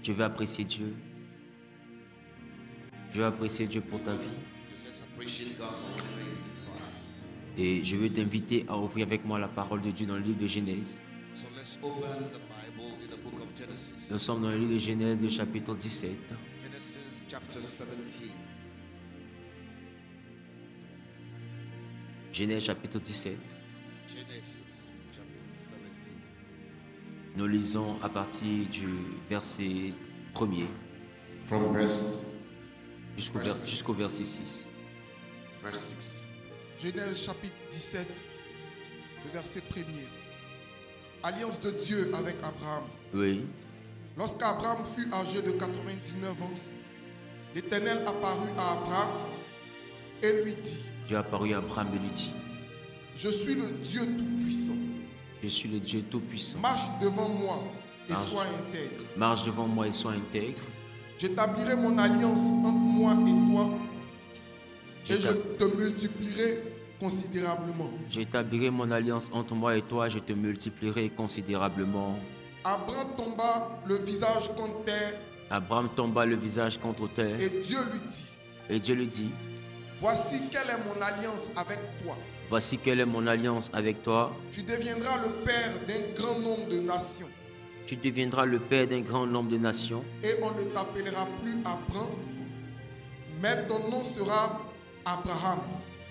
Je vais apprécier Dieu. Je vais apprécier Dieu pour ta vie. Let's appreciate God for what He did for us. Et je veux t'inviter à ouvrir avec moi la parole de Dieu dans le livre de Genèse. So let's open the Bible in the book of Genesis. Nous sommes dans le livre de Genèse, le chapitre 17. Genesis chapter 17. Genèse chapitre 17. Genesis chapter 17. Nous lisons à partir du verset 1er From verse jusqu'au verset 6. 6. Genèse chapitre 17, le verset 1er. Alliance de Dieu avec Abraham. Oui. Lorsqu'Abraham fut âgé de 99 ans, l'Éternel apparut à Abraham et lui dit: Dieu apparut à Abraham et lui dit: Je suis le Dieu Tout-Puissant. Je suis le Dieu Tout-Puissant. Marche devant moi et Marche. sois intègre. Marche devant moi et sois intègre. J'établirai mon alliance entre moi et toi et je J'étab- te multiplierai considérablement. J'établirai mon alliance entre moi et toi, je te multiplierai considérablement. Abraham tomba le visage contre terre Abraham tomba le visage contre terre et Dieu lui dit: et Dieu lui dit: Voici quelle est mon alliance avec toi. Voici quelle est mon alliance avec toi. Tu deviendras le père d'un grand nombre de nations Tu deviendras le père d'un grand nombre de nations et on ne t'appellera plus Abraham, mais ton nom sera Abraham,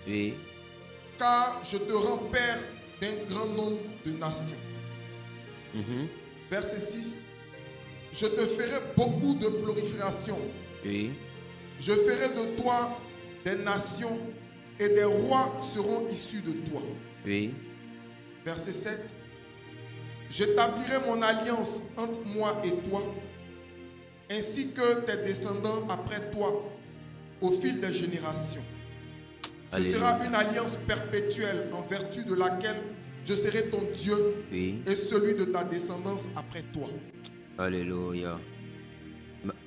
et car je te rends père d'un grand nombre de nations. Verset 6. Je te ferai beaucoup de prolifération. et Je ferai de toi des nations et des rois seront issus de toi. et Verset 7. J'établirai mon alliance entre moi et toi, ainsi que tes descendants après toi, au fil des générations. Ce Alléluia. sera une alliance perpétuelle en vertu de laquelle je serai ton Dieu oui. et celui de ta descendance après toi. Alléluia.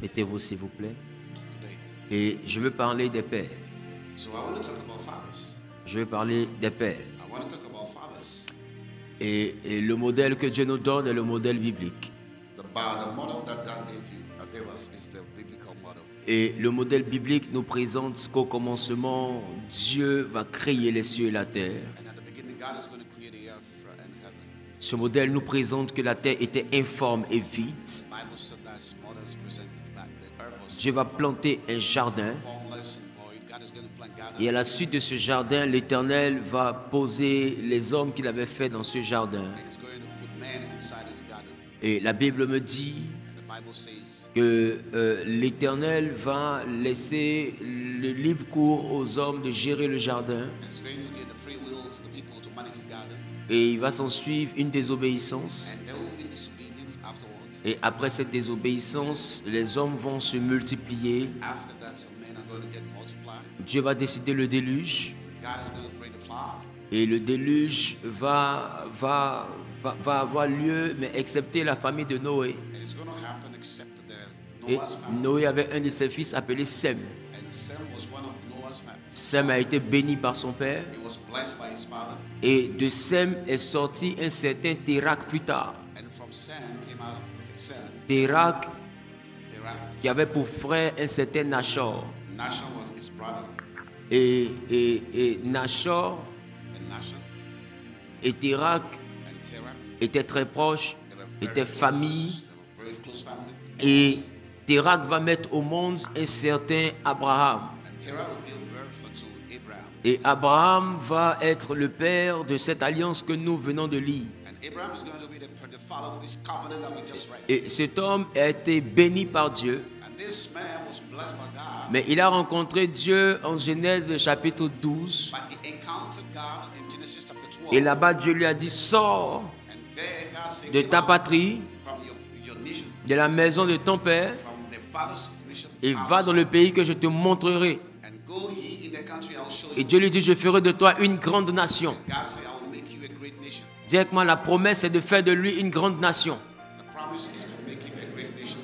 Mettez-vous s'il vous plaît. Today. Et je veux parler des pères. So I want to talk about fathers. Je veux parler des pères. I want to talk about fathers. Et le modèle que Dieu nous donne est le modèle biblique. The model that God gave us is the biblical model. Et le modèle biblique nous présente qu'au commencement, Dieu va créer les cieux et la terre. And at the beginning, God is going to create the earth and heaven. Ce modèle nous présente que la terre était informe et vide. The Bible said that model is presented that the earth was Dieu va planter un jardin. formless and void. God is going to plant Et à garden. la suite de ce jardin, l'Éternel va poser les hommes qu'il avait fait dans ce jardin. And He's going to put man inside His garden. Et la Bible me dit And the Bible says que l'Éternel va laisser le libre cours aux hommes de gérer le jardin. and He's going to give the free will to the people to manage the garden. Et il va s'en suivre une désobéissance. And there will be disobedience afterwards. Et après cette désobéissance, les hommes vont se multiplier. After that, some men are going to get multiplied. Dieu va décider le déluge. God is going to bring the flood. Et le déluge va avoir lieu, mais excepté la famille de Noé. And it's going to happen except the Et Noah's family. Noé avait un de ses fils appelé Sem. And Sem was one of Noah's family. Sem a été béni par son père. He was blessed by his father. Et de Sem est sorti un certain Térak plus tard. And from Sem came out of Sem, Térak Terah. qui avait pour frère un certain Nachor. Nashon was his brother. Et Nachor And Nashon et Térak and Terah, étaient très proches, they were very étaient close. famille. They were very close family. Et Térak va mettre au monde un certain Abraham. And Terah would give birth to Abraham. Et Abraham va être le père de cette alliance que nous venons de lire. And Abraham is going to be the father of this covenant that we just read. Et cet homme a été béni par Dieu, And this man was blessed by God. mais il a rencontré Dieu en Genèse chapitre 12. But he encountered God in Genesis chapter 12. Et là-bas, Dieu lui a dit, sors And there God said, de "Come ta out patrie, from your nation, de la maison de ton père, from the father's nation, et house, va dans le pays que je te montrerai. and go ye in the country I will show Et you." Dieu lui dit, je ferai de toi une grande nation. God said, "I will make you a great nation." Dis avec moi, la promesse est de faire de lui une grande nation. The promise is to make him a great nation.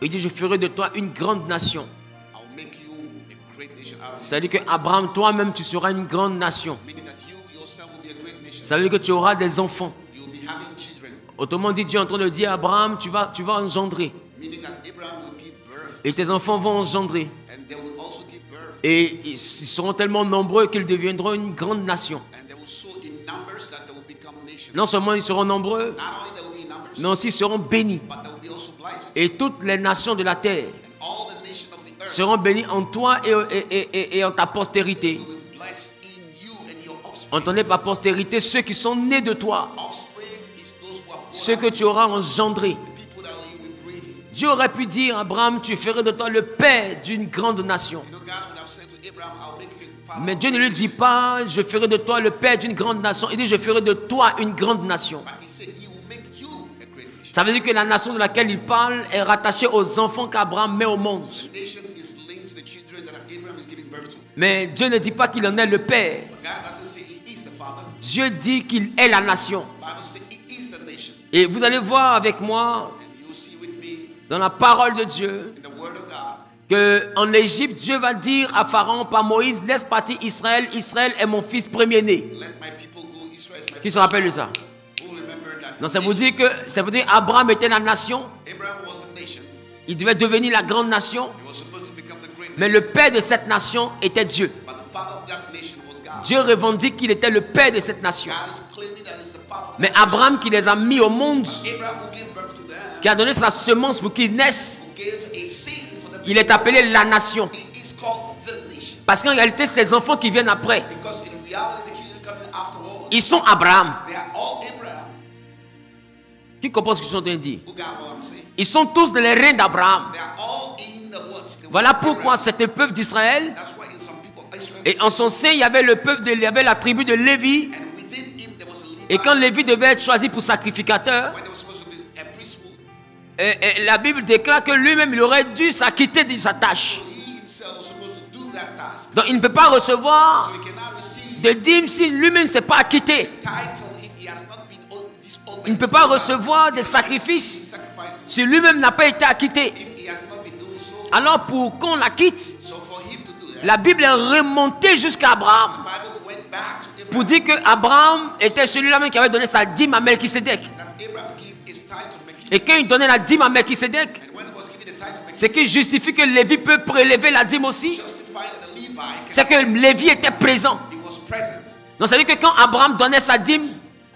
Il dit, je ferai de toi une grande nation. I will make you a great nation out of you. Ça veut dire qu'Abraham, toi-même, tu seras une grande nation. Meaning that you yourself will be a great nation. Ça veut dire que tu auras des enfants. You will be having children. Autrement dit, Dieu est en train de dire à Abraham, tu vas engendrer. Meaning that Abraham will give birth. Et tes enfants vont engendrer. And they will also give birth. Et ils seront tellement nombreux qu'ils deviendront une grande nation. And they will sow in numbers that they will become nations. Non seulement ils seront nombreux, Not only they will be in numbers, mais aussi ils seront bénis. but they will be also blessed. Et toutes les nations de la terre And all the nations of the earth seront bénies en toi et en ta postérité. will be blessed in you and your offspring. Entendez par postérité ceux qui sont nés de toi, Offspring is those who are born ceux que tu auras engendrés. the people that you will be breeding. Dieu aurait pu dire à Abraham, tu ferais de toi le père d'une grande nation. You know, God would have said to Abraham, I'll make you a father. Mais Dieu ne lui dit pas, je ferai de toi le père d'une grande nation. Il dit, je ferai de toi une grande nation. But he said, he will make you a great nation. Ça veut dire que la nation de laquelle il parle est rattachée aux enfants qu'Abraham met au monde. The nation is linked to the children that Abraham is giving birth to. Mais Dieu ne dit pas qu'il en est le père. But God doesn't say he is the father. Dieu dit qu'il est la nation. The Bible says he is the nation. Et vous allez voir avec moi, And you see with me dans la parole de Dieu, in the word of God, qu'en Égypte, Dieu va dire à Pharaon par Moïse, laisse partir Israël. Israël est mon fils premier-né. let my people go. Israel is my Qui se rappelle de ça? Who remember that? Donc ça veut dire que Abraham était la nation. Abraham was a nation. Il devait devenir la grande nation. He was supposed to become the great Mais nation. le père de cette nation était Dieu. But the father of that nation was God. Dieu revendique qu'il était le père de cette nation. God is claiming that he's the father of Mais that nation. Abraham qui les a mis au monde, Abraham who gave birth to them, qui a donné sa semence pour qu'ils naissent, who gave a seed for them. il est appelé la nation. He is called the nation. Parce qu'en réalité, ces enfants qui viennent après, Because in reality, the children coming after all, ils sont Abraham. they are all Abraham. Qui comprend ce que je suis en train de dire? Who got what I'm saying? Ils sont tous des reins d'Abraham. They are all in the woods. The Voilà word pourquoi Abraham. c'était le peuple d'Israël. That's why in some people, Israel, Et en son sein, il y avait le peuple, il y avait la tribu de Lévi. and within him there was a Levite. Et quand Lévi devait être choisi pour sacrificateur, When there was supposed to be a priesthood, et la Bible déclare que lui-même, il aurait dû s'acquitter de sa tâche. he himself was supposed to do that task. Donc il ne peut pas recevoir So he cannot receive de dîmes si lui-même ne s'est pas acquitté. title if he has not been disowned. Il ne peut pas recevoir des sacrifices Sacrifices si lui-même n'a pas été acquitté. if he has not been doing so. Alors pour qu'on l'acquitte, So for him to do that, la Bible est remontée jusqu'à Abraham the Bible went back to Abraham. pour dire que Abraham était celui-là même qui avait donné sa dîme à Melchisedec. That Abraham gave his title to Melchizedek. Et quand il donnait la dîme à Melchisedec, And when he was given the title to c'est qu'il justifie que Lévi peut prélever la dîme aussi. justify that the Levite, C'est que Lévi était présent. he was present. Donc ça veut dire que quand Abraham donnait sa dîme,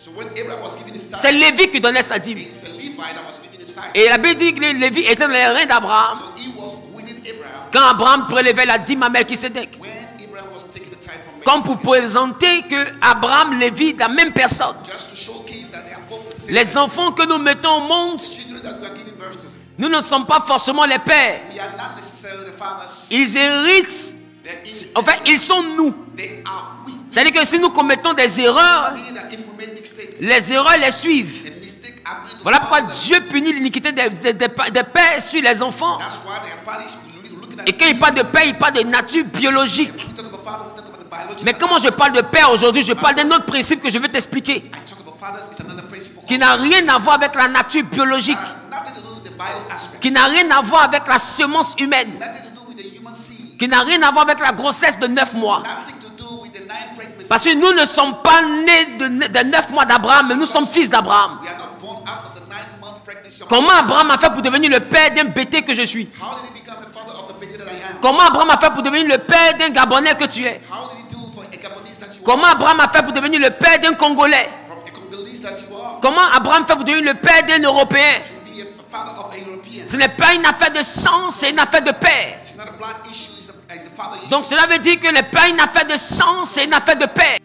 So when Abraham was given his title, c'est Lévi qui donnait sa dîme. it's the Levite that was given his title. Et la Bible dit que Lévi était dans les reins d'Abraham So he was within Abraham quand Abraham prélevait la dîme à Melchisedec. when Abraham was taking the title from Comme pour Melchizedek. présenter que Abraham, Lévi, la même personne. Just to showcase that they are both the same. Les enfants que nous mettons au monde, Children that we are giving birth to, nous ne sommes pas forcément les pères. we are not necessarily the fathers. Ils héritent, They're in, en fait, ils sont nous. they are we. C'est-à-dire que si nous commettons des erreurs, Meaning that if we make mistakes, les erreurs les suivent. the mistake are going to Voilà pourquoi follow them. Dieu punit l'iniquité des pères sur les enfants. That's why they are punished. Looking at Et quand il parle de père, il parle de nature biologique. we talk about father, we talk about the biological. Mais comment je parle de père aujourd'hui? Je parle d'un autre principe que je vais t'expliquer, I talk about fathers is another principle. qui n'a rien à voir avec la nature biologique, That has nothing to do with the bio aspect. qui n'a rien à voir avec la semence humaine, Nothing to do with the human seed. qui n'a rien à voir avec la grossesse de 9 mois. Nothing to do with the 9 pregnancies. Parce que nous ne sommes pas nés de 9 mois d'Abraham, mais nous sommes fils d'Abraham. We are not born out of the 9-month pregnancy of Comment Abraham a fait pour devenir le père d'un bêté que je suis? How did he become a father of a baby that I am? Comment Abraham a fait pour devenir le père d'un Gabonais que tu es? How did he do for a Gabonese that you Comment are? Abraham a fait pour devenir le père d'un Congolais? From a Congolese that you are? Comment Abraham fait pour devenir le père d'un Européen? To be a father of a European. Ce n'est pas une affaire de sang, c'est une affaire de père. It's not a blood issue, it's a father issue. Donc cela veut dire que n'est pas une affaire de sang, c'est une affaire de père.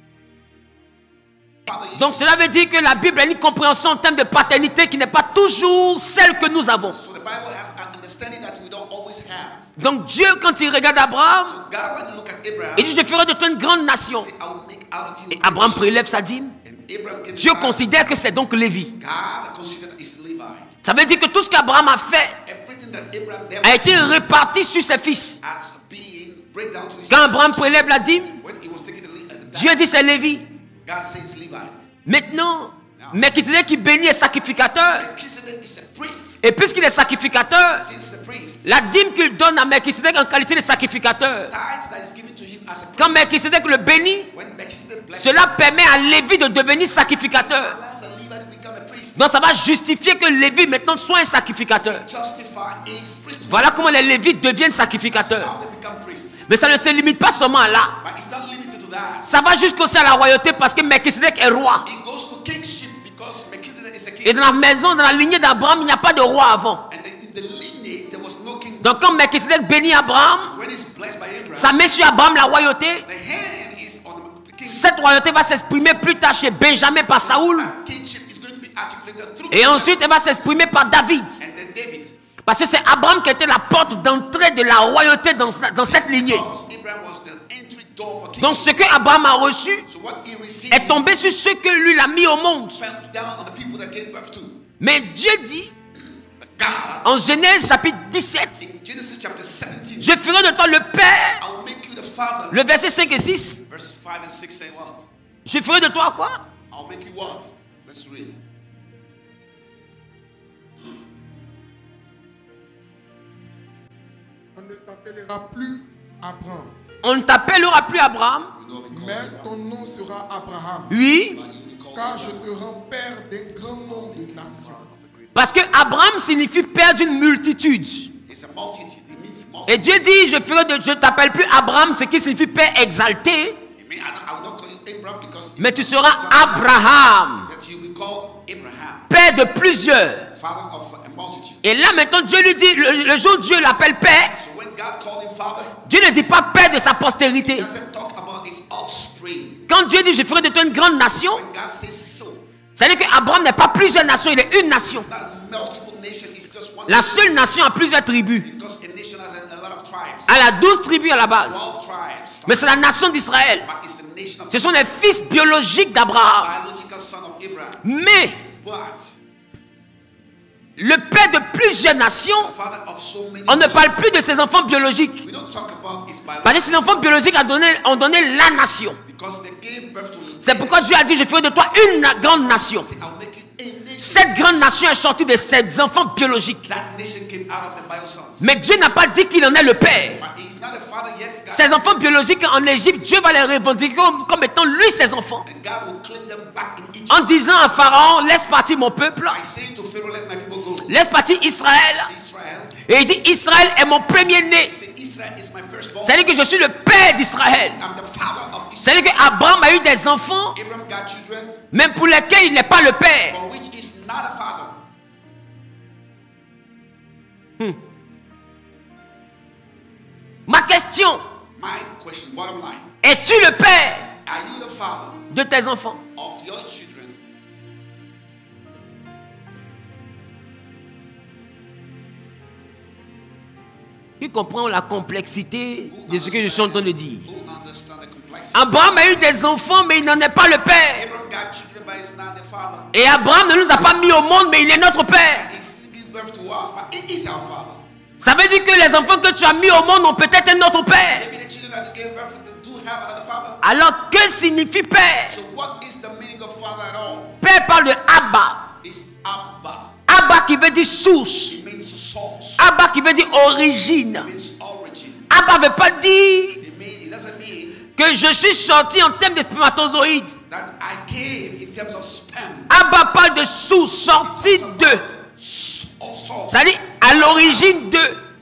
Father issue. Donc cela veut dire que la Bible a une compréhension en termes de paternité qui n'est pas toujours celle que nous avons. So the Bible has an understanding that we don't always have. Donc Dieu, quand il regarde Abraham, So God, when you look at Abraham, il dit, je ferai de toi une grande nation. say, I will make out of you. Et Abraham prélève sa dîme. And Abraham gets Dieu back. considère que c'est donc Lévi. God considered is Levi. Ça veut dire que tout ce qu'Abraham a fait Everything that Abraham did a été réparti sur ses fils. as being breakdown to his Quand Abraham prélève la dîme, when he was taking the Dieu dit c'est Lévi. God says Levi. Maintenant, Melchisedec qui bénit est sacrificateur. Melchizedek is a priest. Et puisqu'il est sacrificateur, Since he's a priest, la dîme qu'il donne à Melchisedec en qualité de sacrificateur, tithes that is given to him as a priest. quand Melchisedec le bénit, When Melchizedek blessed cela permet à Lévi de devenir sacrificateur. allows a Levi to become a priest. Donc ça va justifier que Lévi maintenant soit un sacrificateur. Justify his priesthood. Voilà comment les Lévites deviennent sacrificateurs. How they become priests. Mais ça ne se limite pas seulement à là. But it's not limited to that. Ça va jusqu'aussi à la royauté parce que Melchisedec est roi. It goes to kingship because Melchizedek is a king. Et dans la maison, dans la lignée d'Abraham, il n'y a pas de roi avant. And in the lineage there was no king. Donc quand Melchisedec bénit Abraham, When he's blessed by Abraham, ça met sur Abraham la royauté. the hand is on the king. Cette royauté va s'exprimer plus tard chez Benjamin par Saoul. That kingship is going to be articulated through. Et ensuite, elle va s'exprimer par David. And then David. Parce que c'est Abraham qui était la porte d'entrée de la royauté dans cette lignée. Because Abraham was the entry door for kingship. Donc ce que Abraham a reçu So what he received est tombé sur ceux que lui l'a mis au monde. fell down on the people that gave birth to. Mais Dieu dit, But God, en Genèse chapitre 17, in Genesis chapter 17, je ferai de toi le Père. I will make you the father. Le verset 5 et 6. Verse 5 and 6 say what? Je ferai de toi quoi? I'll make you what? Let's read. On ne t'appellera plus Abraham, On ne t'appellera plus Abraham. You know, because mais ton nom sera Abraham, Oui. you be called car je te rends père d'un grand nombre de nations. Parce que Abraham signifie père d'une multitude. It's a multitude. It means Et multitude. Dieu dit, je t'appelle plus Abraham, ce qui signifie père exalté. It means I will not call you Abraham because Mais it's tu seras son- Abraham, that you will call Abraham, père de plusieurs. father of a multitude. Et là maintenant Dieu lui dit, le jour où Dieu l'appelle père, So when God called him father, Dieu ne dit pas père de sa postérité. he doesn't talk about his offspring. Quand Dieu dit, je ferai de toi une grande nation, When God says so, ça veut dire qu'Abraham n'est pas plusieurs nations, il est une nation. it's not a multiple nation, it's just one La nation. seule nation a plusieurs tribus. Because a nation has a lot of tribes. Elle a 12 tribus à la base. 12 tribes. Mais c'est la nation d'Israël. But it's a nation of Ce sont les fils biologiques d'Abraham. biological son of Abraham. Mais But le père de plusieurs nations, father of so many on ne nations. parle plus de ses enfants biologiques. We don't talk about his Parce que biological ses enfants biologiques ont donné la nation. because they gave birth to C'est pourquoi Dieu a dit, je ferai de toi une grande nation. say, I'll make you a nation. Cette grande nation est sortie de ses enfants biologiques. That nation came out of the bio sons. Mais Dieu n'a pas dit qu'il en est le père. But he's not a father yet. God Ses enfants biologiques en Égypte, Dieu va les revendiquer comme étant lui ses enfants. and God will claim them back in Egypt. En disant à Pharaon, laisse partir mon peuple, By saying to Pharaoh, let my people go. laisse partir Israël. Israel. Et il dit, Israël est mon premier-né. He said, Israel is my firstborn. C'est-à-dire que je suis le père d'Israël. I'm the father of Israel. C'est-à-dire qu'Abraham a eu des enfants, Abraham got children même pour lesquels il n'est pas le père. for which is not a father. Ma question, My question, bottom line, es-tu le père are you the father de tes enfants? of your children? Tu comprends la complexité de ce que je suis en train de dire. Who understand the complexity? Abraham a eu des enfants, mais il n'en est pas le père. Abraham got children, but he's not the father. Et Abraham ne nous a pas mis au monde, mais il est notre père. He still gives birth to us, but he is our father. Ça veut dire que les enfants que tu as mis au monde ont peut-être un autre père. Maybe the children that you gave birth to do have another father. Alors, que signifie père? So what is the meaning of father at all? Père parle de Abba. It's Abba. Abba qui veut dire source. It means source. Abba qui veut dire origine. It means origin. Abba ne veut pas dire It doesn't mean que je suis sorti en termes de spermatozoïdes. that I came in terms of sperm. Abba parle de source, sortie de. Or source. C'est-à-dire à l'origine de.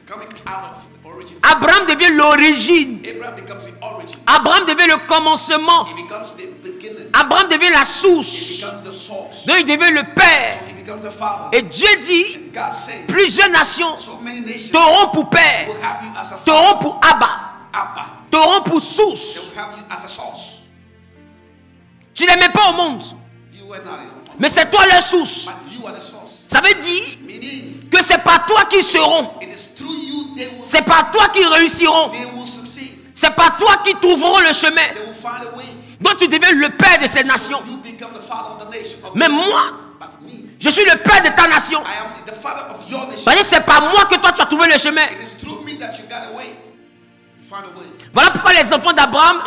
Coming out of the origin. Abraham devient l'origine. Abraham becomes the origin. Abraham devient le commencement. He becomes the beginning. Abraham devient la He source. becomes the source. Donc il devient le père. He becomes the father. Et Dieu dit, God says, plusieurs nations so many nations t'auront pour père, will have you as a father. t'auront pour Abba, Abba. t'auront pour They source. will have you as a source. Tu ne les mets pas au monde, You were not in mais c'est toi leur source. but you are the source. Ça veut dire Meaning, que c'est par toi qu'ils seront, it is through you c'est par toi qu'ils réussiront, they will succeed. c'est par toi qu'ils trouveront le chemin. They will find a way. Donc tu deviens le père de ces nations. You become the father of the nation. Of Mais the nation. moi, But me, je suis le père de ta nation. I am the father of your nation. Parce que c'est par moi que toi tu as trouvé le chemin. It is through me that you got a way. You find a way. Voilà pourquoi les enfants d'Abraham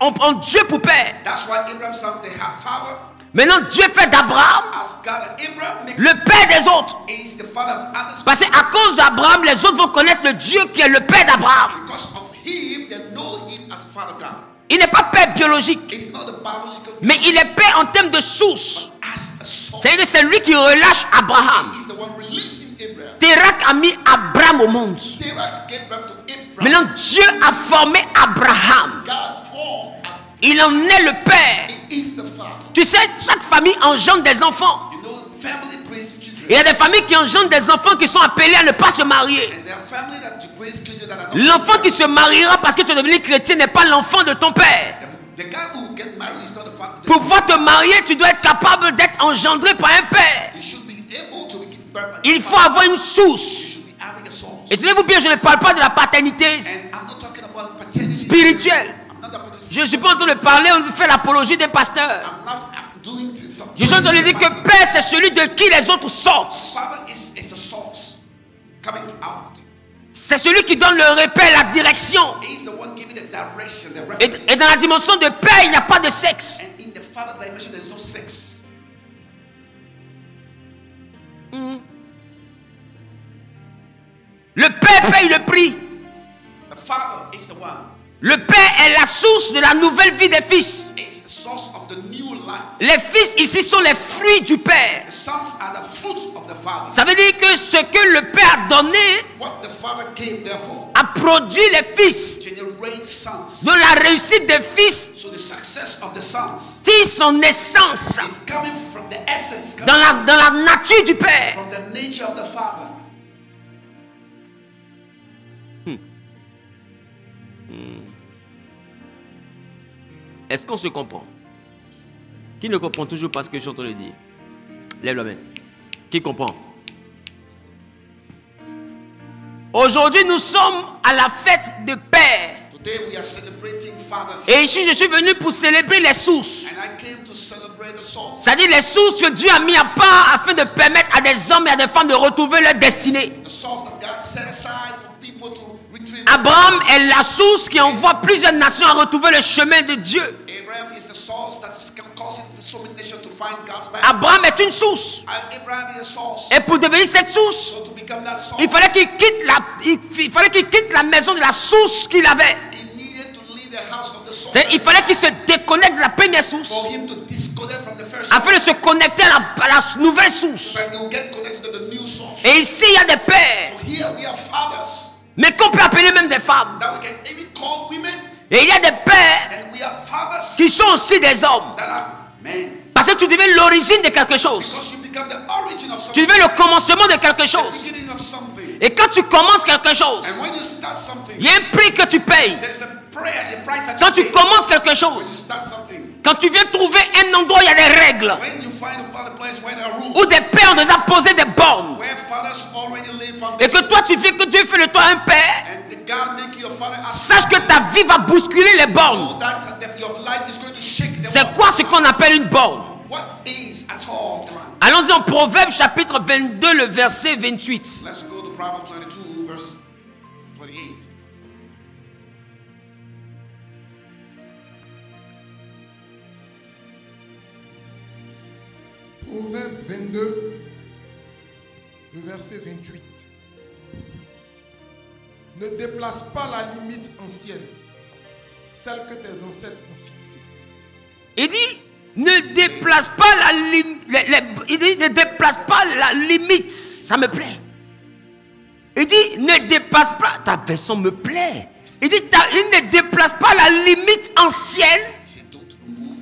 ont Dieu pour père. That's why Abraham said they have father. Maintenant Dieu fait d'Abraham As God, Abraham makes le père des autres. is the father of others. Parce qu'à cause d'Abraham, les autres vont connaître le Dieu qui est le père d'Abraham. Because of him, they know him as Father God. Il n'est pas père biologique, It's not a biological mais il est père en termes de source. as a source. C'est-à-dire que c'est lui qui relâche Abraham. He's the one releasing Abraham. Terak a mis Abraham au monde. Terah gave birth to Abraham. Maintenant, Dieu a formé Abraham. God formed Abraham. Il en est le père. He is the father. Tu sais, chaque famille engendre des enfants. You know, family brings children. Il y a des familles qui engendrent des enfants qui sont appelés à ne pas se marier. And there are family that brings children that are not. L'enfant qui se mariera parce que tu es devenu chrétien n'est pas l'enfant de ton père. The guy who get married is not the father. Pour pouvoir te marier, tu dois être capable d'être engendré par un père. You should be able to give birth. Il faut avoir une You source. should be having a source. Et tenez-vous bien, je ne parle pas de la paternité And I'm not talking about paternity. spirituelle. I'm not about Je ne suis pas en train de parler, on fait l'apologie des pasteurs. I'm not doing this. Je suis en train de dire que père, c'est celui de qui les autres sortent. Father is a source coming out of you. C'est celui qui donne le repère, la direction. He's the one giving the direction, the Et reference. dans la dimension de père, il n'y a pas de sexe. And in the father dimension, there's no sex. Le père paye le prix. The father is the one. Le père est la source de la nouvelle vie des fils. Is the source of the new life. Les fils ici sont les fruits du père. The sons are the fruits of the father. Ça veut dire que ce que le père a donné What the father gave, therefore, a produit les fils. generates sons. Donc la réussite des fils So the success of the sons tire son essence is coming from the essence, dans la nature du père. from the nature of the father. Est-ce qu'on se comprend? Qui ne comprend toujours pas ce que je suis en train de dire? Lève la main. Qui comprend? Aujourd'hui, nous sommes à la fête de Père. Today we are celebrating fathers. Et ici, je suis venu pour célébrer les sources. And I came to celebrate the souls. C'est-à-dire les sources que Dieu a mis à part afin de permettre à des hommes et à des femmes de retrouver leur destinée. The souls that God set aside for people to retrieve. Abraham est la source qui envoie plusieurs nations à retrouver le chemin de Dieu. Abraham is the source that is causing so many nations to find God's path. Abraham est une source. Abraham is a source. Et pour devenir cette source, So to become that source, il fallait qu'il quitte la maison de la source qu'il avait. he needed to leave the house of the source. Il fallait qu'il se déconnecte de la première source For him to disconnect from the first afin de source. se connecter à la nouvelle source. So he will get connected to the new source. Et ici, il y a des pères, So here we are fathers mais qu'on peut appeler même des femmes. that we can even call women, Et il y a des pères and we are fathers qui sont aussi des hommes. that are men. Parce que tu deviens l'origine de quelque chose. Because you become the origin of Tu something, deviens le commencement de quelque the chose. beginning of something. Et quand tu commences quelque chose, And when you start something, il y a un prix que tu payes. there is a prayer, the price that Quand you tu pay. commences quelque When you chose, start something, quand tu viens trouver un endroit où il y a des règles, when you find a place where there are rules, où des pères ont déjà posé des bornes, where fathers already live et que foundation, toi tu fais que Dieu fait de toi un père, and the God make you a father, sache que ta vie va bousculer les bornes. know that your life is going to shake them. C'est quoi ce qu'on appelle une borne? What is at all the line? Allons-y en Proverbe chapitre 22, le verset 28. Let's go to Proverbs 22, verse 28. Proverbe 22, le verset 28. Ne déplace pas la limite ancienne, celle que tes ancêtres ont fixée. Il dit, ne déplace pas la limite. Il dit, ne déplace pas la limite. Ça me plaît. Il dit, ne dépasse pas. Ta version me plaît. Il dit, il ne déplace pas la limite ancienne. He said, don't remove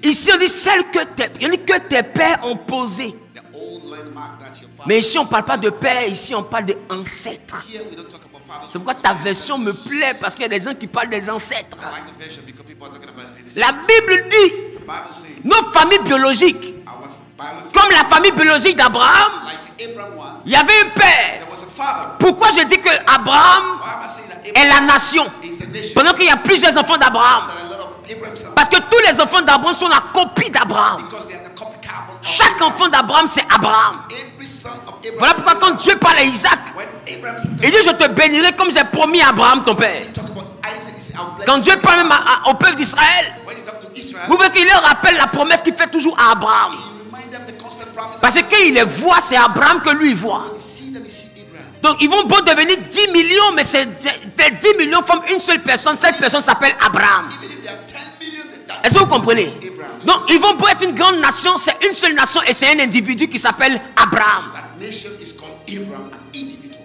Ici, on dit celle que tes pères ont posée. the old landmark that your father. Mais ici, on ne parle pas de père. Ici, on parle d'ancêtres. Here we don't talk about fathers. C'est pourquoi ta version me plaît. Parce qu'il y a des gens qui parlent des ancêtres. I like the version because people are talking about it. La Bible dit, The Bible says nos familles biologiques, our biology, comme la famille biologique d'Abraham, like Abraham one, il y avait un père. there was a father. Pourquoi je dis que Abraham Why am I saying that est la nation? is the nation? Pendant qu'il y a plusieurs enfants d'Abraham. There are a lot of Abraham's sons Parce que tous les enfants d'Abraham sont la copie d'Abraham. because they are the copycat of Chaque Abraham. enfant d'Abraham, c'est Abraham. Every son of Abraham. Voilà pourquoi quand Dieu parle à Isaac, When Abraham il dit, je te bénirai comme j'ai promis à Abraham, ton père. talk about Isaac, he said, I'll bless Quand you. Dieu parle même au peuple d'Israël, When you talk to Israel, vous voyez qu'il leur rappelle la promesse qu'il fait toujours à Abraham. you remind them the constant promise. Parce que quand il les voit, c'est Abraham que lui il voit. When you see them, you see Abraham. Donc ils vont beau devenir 10 millions, mais ces 10 millions forment une seule personne. Cette personne s'appelle Abraham. Even if there are 10 million, that Est-ce que vous comprenez? Abraham. Donc, ils vont pour être une grande nation, c'est une seule nation et c'est un individu qui s'appelle Abraham. So that nation is called Abraham, an individual.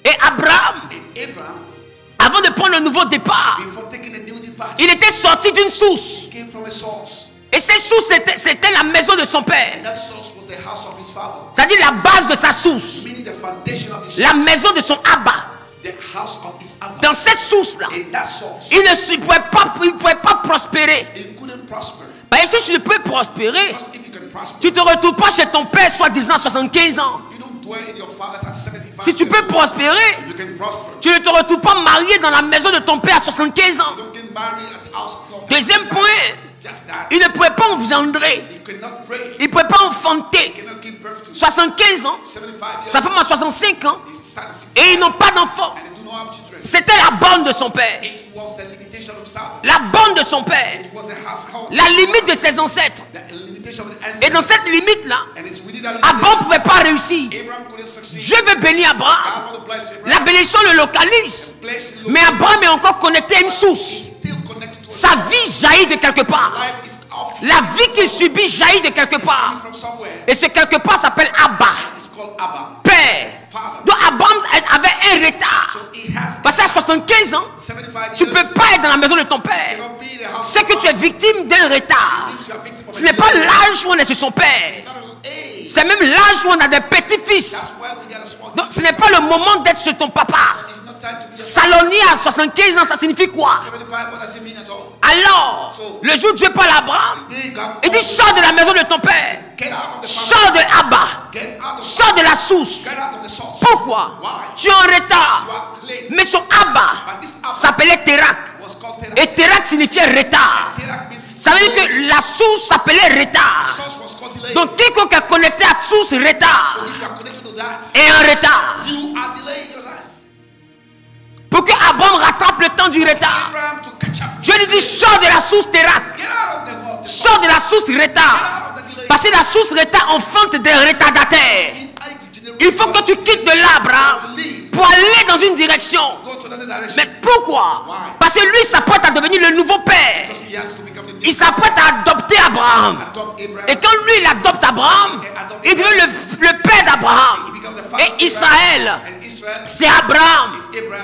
Et Abraham, And Abraham, avant de prendre un nouveau départ, before taking a new departure, il était sorti d'une source. came from a source. Et cette source, c'était la maison de son père. And that source was the house of his father. C'est-à-dire la base de sa source. Meaning the foundation of his La maison de son Abba. the house of his Abba. Dans cette source-là, In that source, il ne pouvait pas prospérer. he couldn't prosper. Parce que si tu ne peux prospérer, Because if you can prosper, tu ne te retrouves pas chez ton père, soi-disant 75 ans. you don't dwell in your father's at 75 Si tu years peux old. prospérer, You can prosper. tu ne te retrouves pas marié dans la maison de ton père à 75 ans. You don't get married at the house of your Deuxième father. point, Just that. il ne pouvait pas engendrer. He could not pray. Il ne pouvait pas He enfanter. cannot give birth to 75 ans, 75 years. sa femme a 65 ans, He started 65 et ils n'ont pas d'enfants. and they do not have children. C'était la borne de son père. It was the limitation of Sabbath. La borne de son père. It was a household. La limite de ses ancêtres. The limitation of the Et dans ancestors. cette limite-là, And it's within that Abraham ne limitation. pouvait pas réussir. Abraham couldn't succeed. Dieu veut bénir Abraham. God want to bless Abraham. La bénédiction le localise. Bless him. Mais Abraham est encore connecté à une He's source. still connected to Sa vie jaillit de quelque part. life is off. La vie qu'il subit jaillit de quelque It's part. coming from somewhere. Et ce quelque part s'appelle Abba, It's called Abba. père. Donc Abraham avait un retard. So he has Parce qu'à 75 ans, 75 tu years. ne peux pas être dans la maison de ton You père. cannot be in the house C'est of que tu es God. victime d'un retard. Means you are victim of Ce a n'est pas delay. l'âge où on est chez son père. It's not an age. C'est même l'âge où on a des petits-fils. That's why we get a small. Donc ce n'est pas le moment d'être chez ton papa. It's not time to be a Salonier à 75 ans, ça signifie quoi? 75. What does it mean at all? Alors, le jour où Dieu parle à Abraham, They got il dit sors de la maison de ton père. get out of the Sors de Abba. Get out of Sors de la source. Get out of the source. Pourquoi? Why? Tu es en You retard. are late. Mais son Abba But this Abba s'appelait Terak. was called Terach. Et Terak signifiait retard. Terach means Ça veut dire que la source s'appelait retard. source was called delay. Donc quiconque est connecté à source retard So if you are connected to that, est en retard. you are delaying yourself. Pour que Abraham rattrape le temps du retard, Abraham to catch up. Dieu lui dit sors de la source Terak. Get out of the world. The Sors de la source Get retard. out of the delay. Parce que la source retard enfante des retardataires. Il faut que tu quittes de là, Abraham, pour aller dans une direction. Go to another direction. Mais pourquoi? Parce que lui s'apprête à devenir le nouveau père. Because he has to become the new Il s'apprête à adopter Abraham. adopt Abraham. Et quand lui, il adopte Abraham, il devient le père d'Abraham. He becomes the father of Et Israël, Abraham. And Israel c'est Abraham.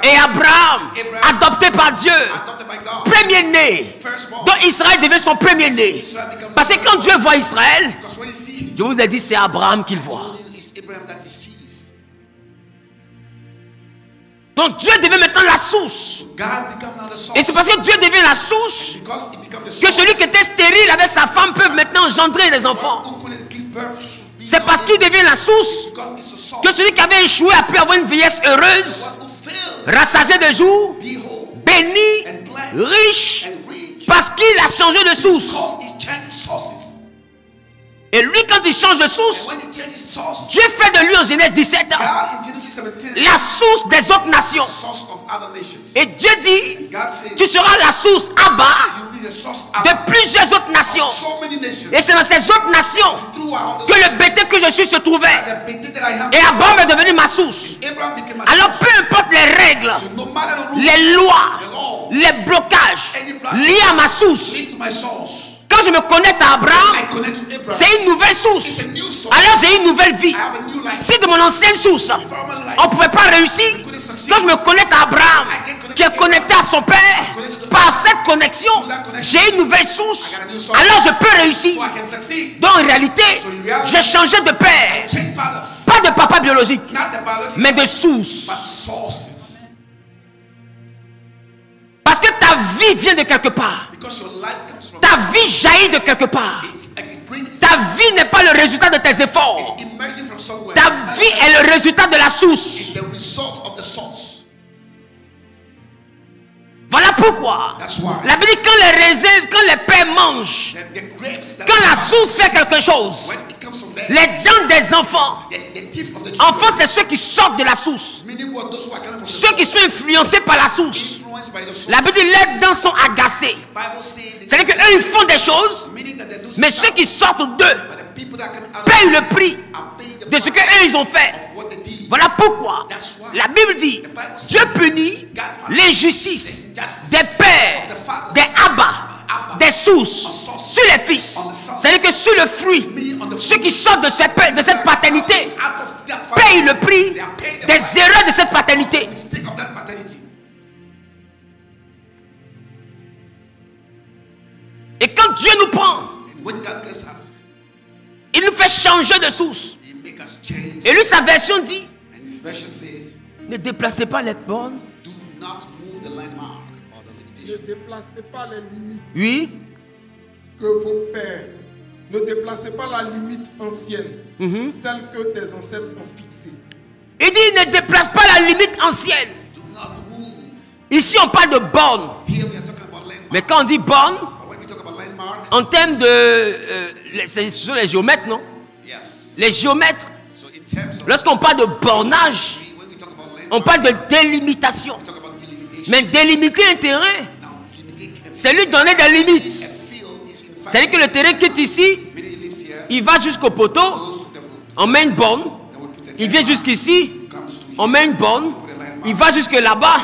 Et Abraham, adopté par Dieu, adopted by God. premier-né. Firstborn. Donc Israël devient son premier-né. Israel becomes Parce que quand Dieu voit Israël, because when he sees him, je vous ai dit, c'est Abraham qu'il voit. it's Abraham that he sees. Donc Dieu devient maintenant la source. God becomes now the source. Et c'est parce que Dieu devient la source Because he becomes the que source. celui qui était stérile avec sa femme peut maintenant engendrer des enfants. Who couldn't give birth should be C'est parce qu'il devient la source because it's a source. que celui qui avait échoué a pu avoir une vieillesse heureuse, One who failed, rassasié de jour, be whole béni, and blessed riche, and rich. parce qu'il a changé de source. Because he changes sources. Et lui, quand il change de source, And when he changes source, Dieu fait de lui en Genèse 17 ans God in Genesis 17, la source des autres nations. source of other nations. Et Dieu dit, God says, tu seras la source Abba you will be the source de of plusieurs autres nations. so many nations. Et c'est dans ces autres nations Throughout que le bété que je suis se trouvait. the big that I have. Et Abraham est devenu ma source. Abraham became a Alors source. peu importe les règles, So no matter the rules, les lois, the law, les blocages liés à ma source, lead to my source. quand je me connecte à Abraham, I connect to Abraham. c'est une nouvelle source. It's a new source. Alors j'ai une nouvelle vie. I have a new life. Si de mon ancienne source, on ne pouvait pas réussir, quand je me connecte à Abraham, qui est connecté à son père, par cette connexion, j'ai une nouvelle source. Alors je peux réussir. So I can succeed. Donc en réalité, j'ai changé de père. Change fathers. Pas de papa biologique, Not the biology, mais de source. but sources. Parce que ta vie vient de quelque part. Because your life comes from Ta vie jaillit de quelque part. it brings Ta vie n'est pas le résultat de tes efforts. it's emerging from somewhere. Ta It's not- vie est le résultat de la source. It's the result of the source. Voilà pourquoi That's why. la Bible dit quand les raisins, quand les pères mangent, The grapes that quand la source fait quelque chose, when it comes from there, les dents des enfants, the teeth of the enfants children, c'est ceux qui sortent de la source, meaning what those who are coming from ceux qui sont influencés par la source. influenced by the source. La Bible dit les dents sont agacées. Bible says C'est-à-dire qu'eux ils font des choses, meaning that they do mais stuff, ceux qui sortent d'eux but the people that are coming out payent of le prix are paying the de ce price qu'eux ils ont fait. of what they did. Voilà pourquoi la Bible dit Dieu punit l'injustice des pères, des abats, des sources sur les fils. C'est-à-dire que sur le fruit, ceux qui sortent de cette paternité payent le prix des erreurs de cette paternité. Mistake of that paternity. Et quand Dieu nous prend, And when God bless us, il nous fait changer de source. He make us change. Et lui, sa version dit, And His version says, ne déplacez pas les bornes. do not move the landmark or the Ne limitation. déplacez pas les limites Oui. que vos pères. Ne déplacez pas la limite ancienne, celle que tes ancêtres ont fixée. Il dit, ne déplace pas la limite ancienne. Do not move. Ici, on parle de bornes. Here we are talking about landmark. Mais quand on dit bornes, But when we talk about landmark, en termes de... ce sont les géomètres, non? yes. Les géomètres, So in terms of lorsqu'on parle de bornage, when we talk about on landmark, parle de délimitation. we talk about delimitation. Mais délimiter un terrain, Now, delimitate c'est lui donner des a limites. field is in fact C'est-à-dire que le terrain qui est ici, when he lives here, il va jusqu'au poteau, goes to the road. on met une borne. Then we put a Il vient landmark, jusqu'ici, comes to on here, met une borne. put a landmark, Il va jusque là-bas,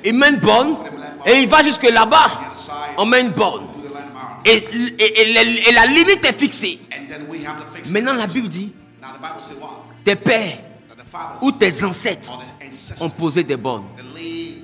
il met une borne. Et il va jusque là-bas, the other side, on met une borne. put a landmark. Et la limite est fixée. And then we have the fixed. Maintenant, la Bible dit, Now the Bible says what? tes pères That the fathers ou tes ancêtres or the ancestors ont posé des bornes, they lay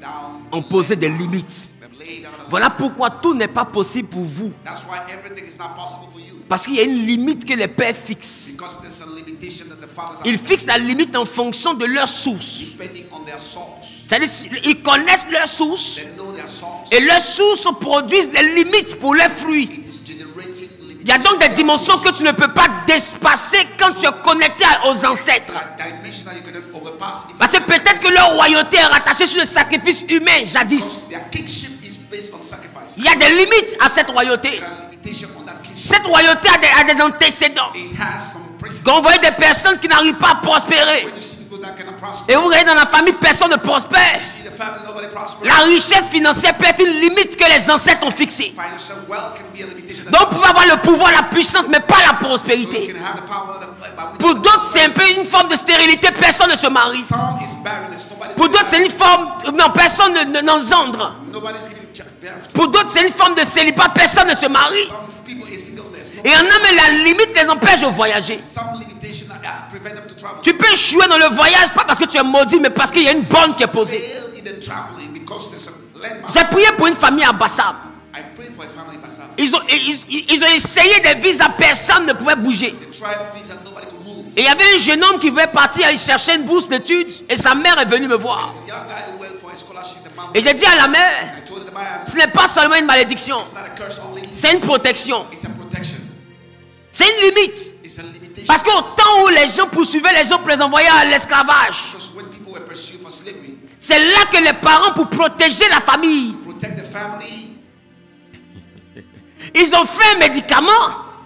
down, ont posé des limites. they lay down the Voilà limits. pourquoi tout n'est pas possible pour vous. That's why everything is not possible for you. Parce qu'il y a une limite que les pères fixent. Because there's a limitation that the fathers Ils have fixent la limite en fonction de leur source. depending on their source. C'est-à-dire, ils connaissent leur source. They know their source. Et leurs sources produisent des limites pour leurs fruits. It is generating limitations. Il y a donc des dimensions que tu ne peux pas dépasser quand tu es connecté aux ancêtres. That dimension that you cannot overpass. If Parce que peut-être que leur royauté est rattachée sur le sacrifice humain jadis. their kingship is based on sacrifice. Il y a des limites à cette royauté. There are limitations on that kingship. Cette royauté a des antécédents. It has some precedent. Quand vous voyez des personnes qui n'arrivent pas à prospérer, When you see people that cannot prosper, et vous voyez dans la famille, personne ne prospère, see the family, nobody prospers. la richesse financière peut être une limite que les ancêtres ont fixée. Financial wealth can be a limitation. Donc vous pouvez avoir le pouvoir, la puissance, mais pas la So you prospérité. can have the power by which Pour d'autres, c'est un peu une forme de stérilité, personne ne se marie. some is barrenness. Nobody's Pour d'autres, c'est une forme, non, personne n'engendre. nobody's giving birth to. Pour d'autres, c'est une forme de célibat, personne ne se marie. Some people is singleness. Et en a, mais la limite les empêche de voyager. Some limitation prevent them to travel. Tu peux échouer dans le voyage, pas parce que tu es maudit, mais parce qu'il y a une borne qui est posée. Fail in the traveling because there's a landmark. J'ai prié pour une famille à Bassam. I pray for a family in Bassam. Ils ont essayé des visas, personne ne pouvait bouger. They tried visa, nobody could move. Et il y avait un jeune homme qui voulait partir, il cherchait une bourse d'études, et sa mère est venue me voir. There's a young guy who went for a scholarship. The mom. Et j'ai dit à la mère, I told the man, ce n'est pas seulement une malédiction, it's not a curse only. c'est une protection, It's a protection. c'est une limite. It's a limitation. Parce qu'au temps où les gens poursuivaient les gens pour les envoyer à l'esclavage, Because when people were pursued for slavery, c'est là que les parents, pour protéger la famille, protect the family, ils ont fait un médicament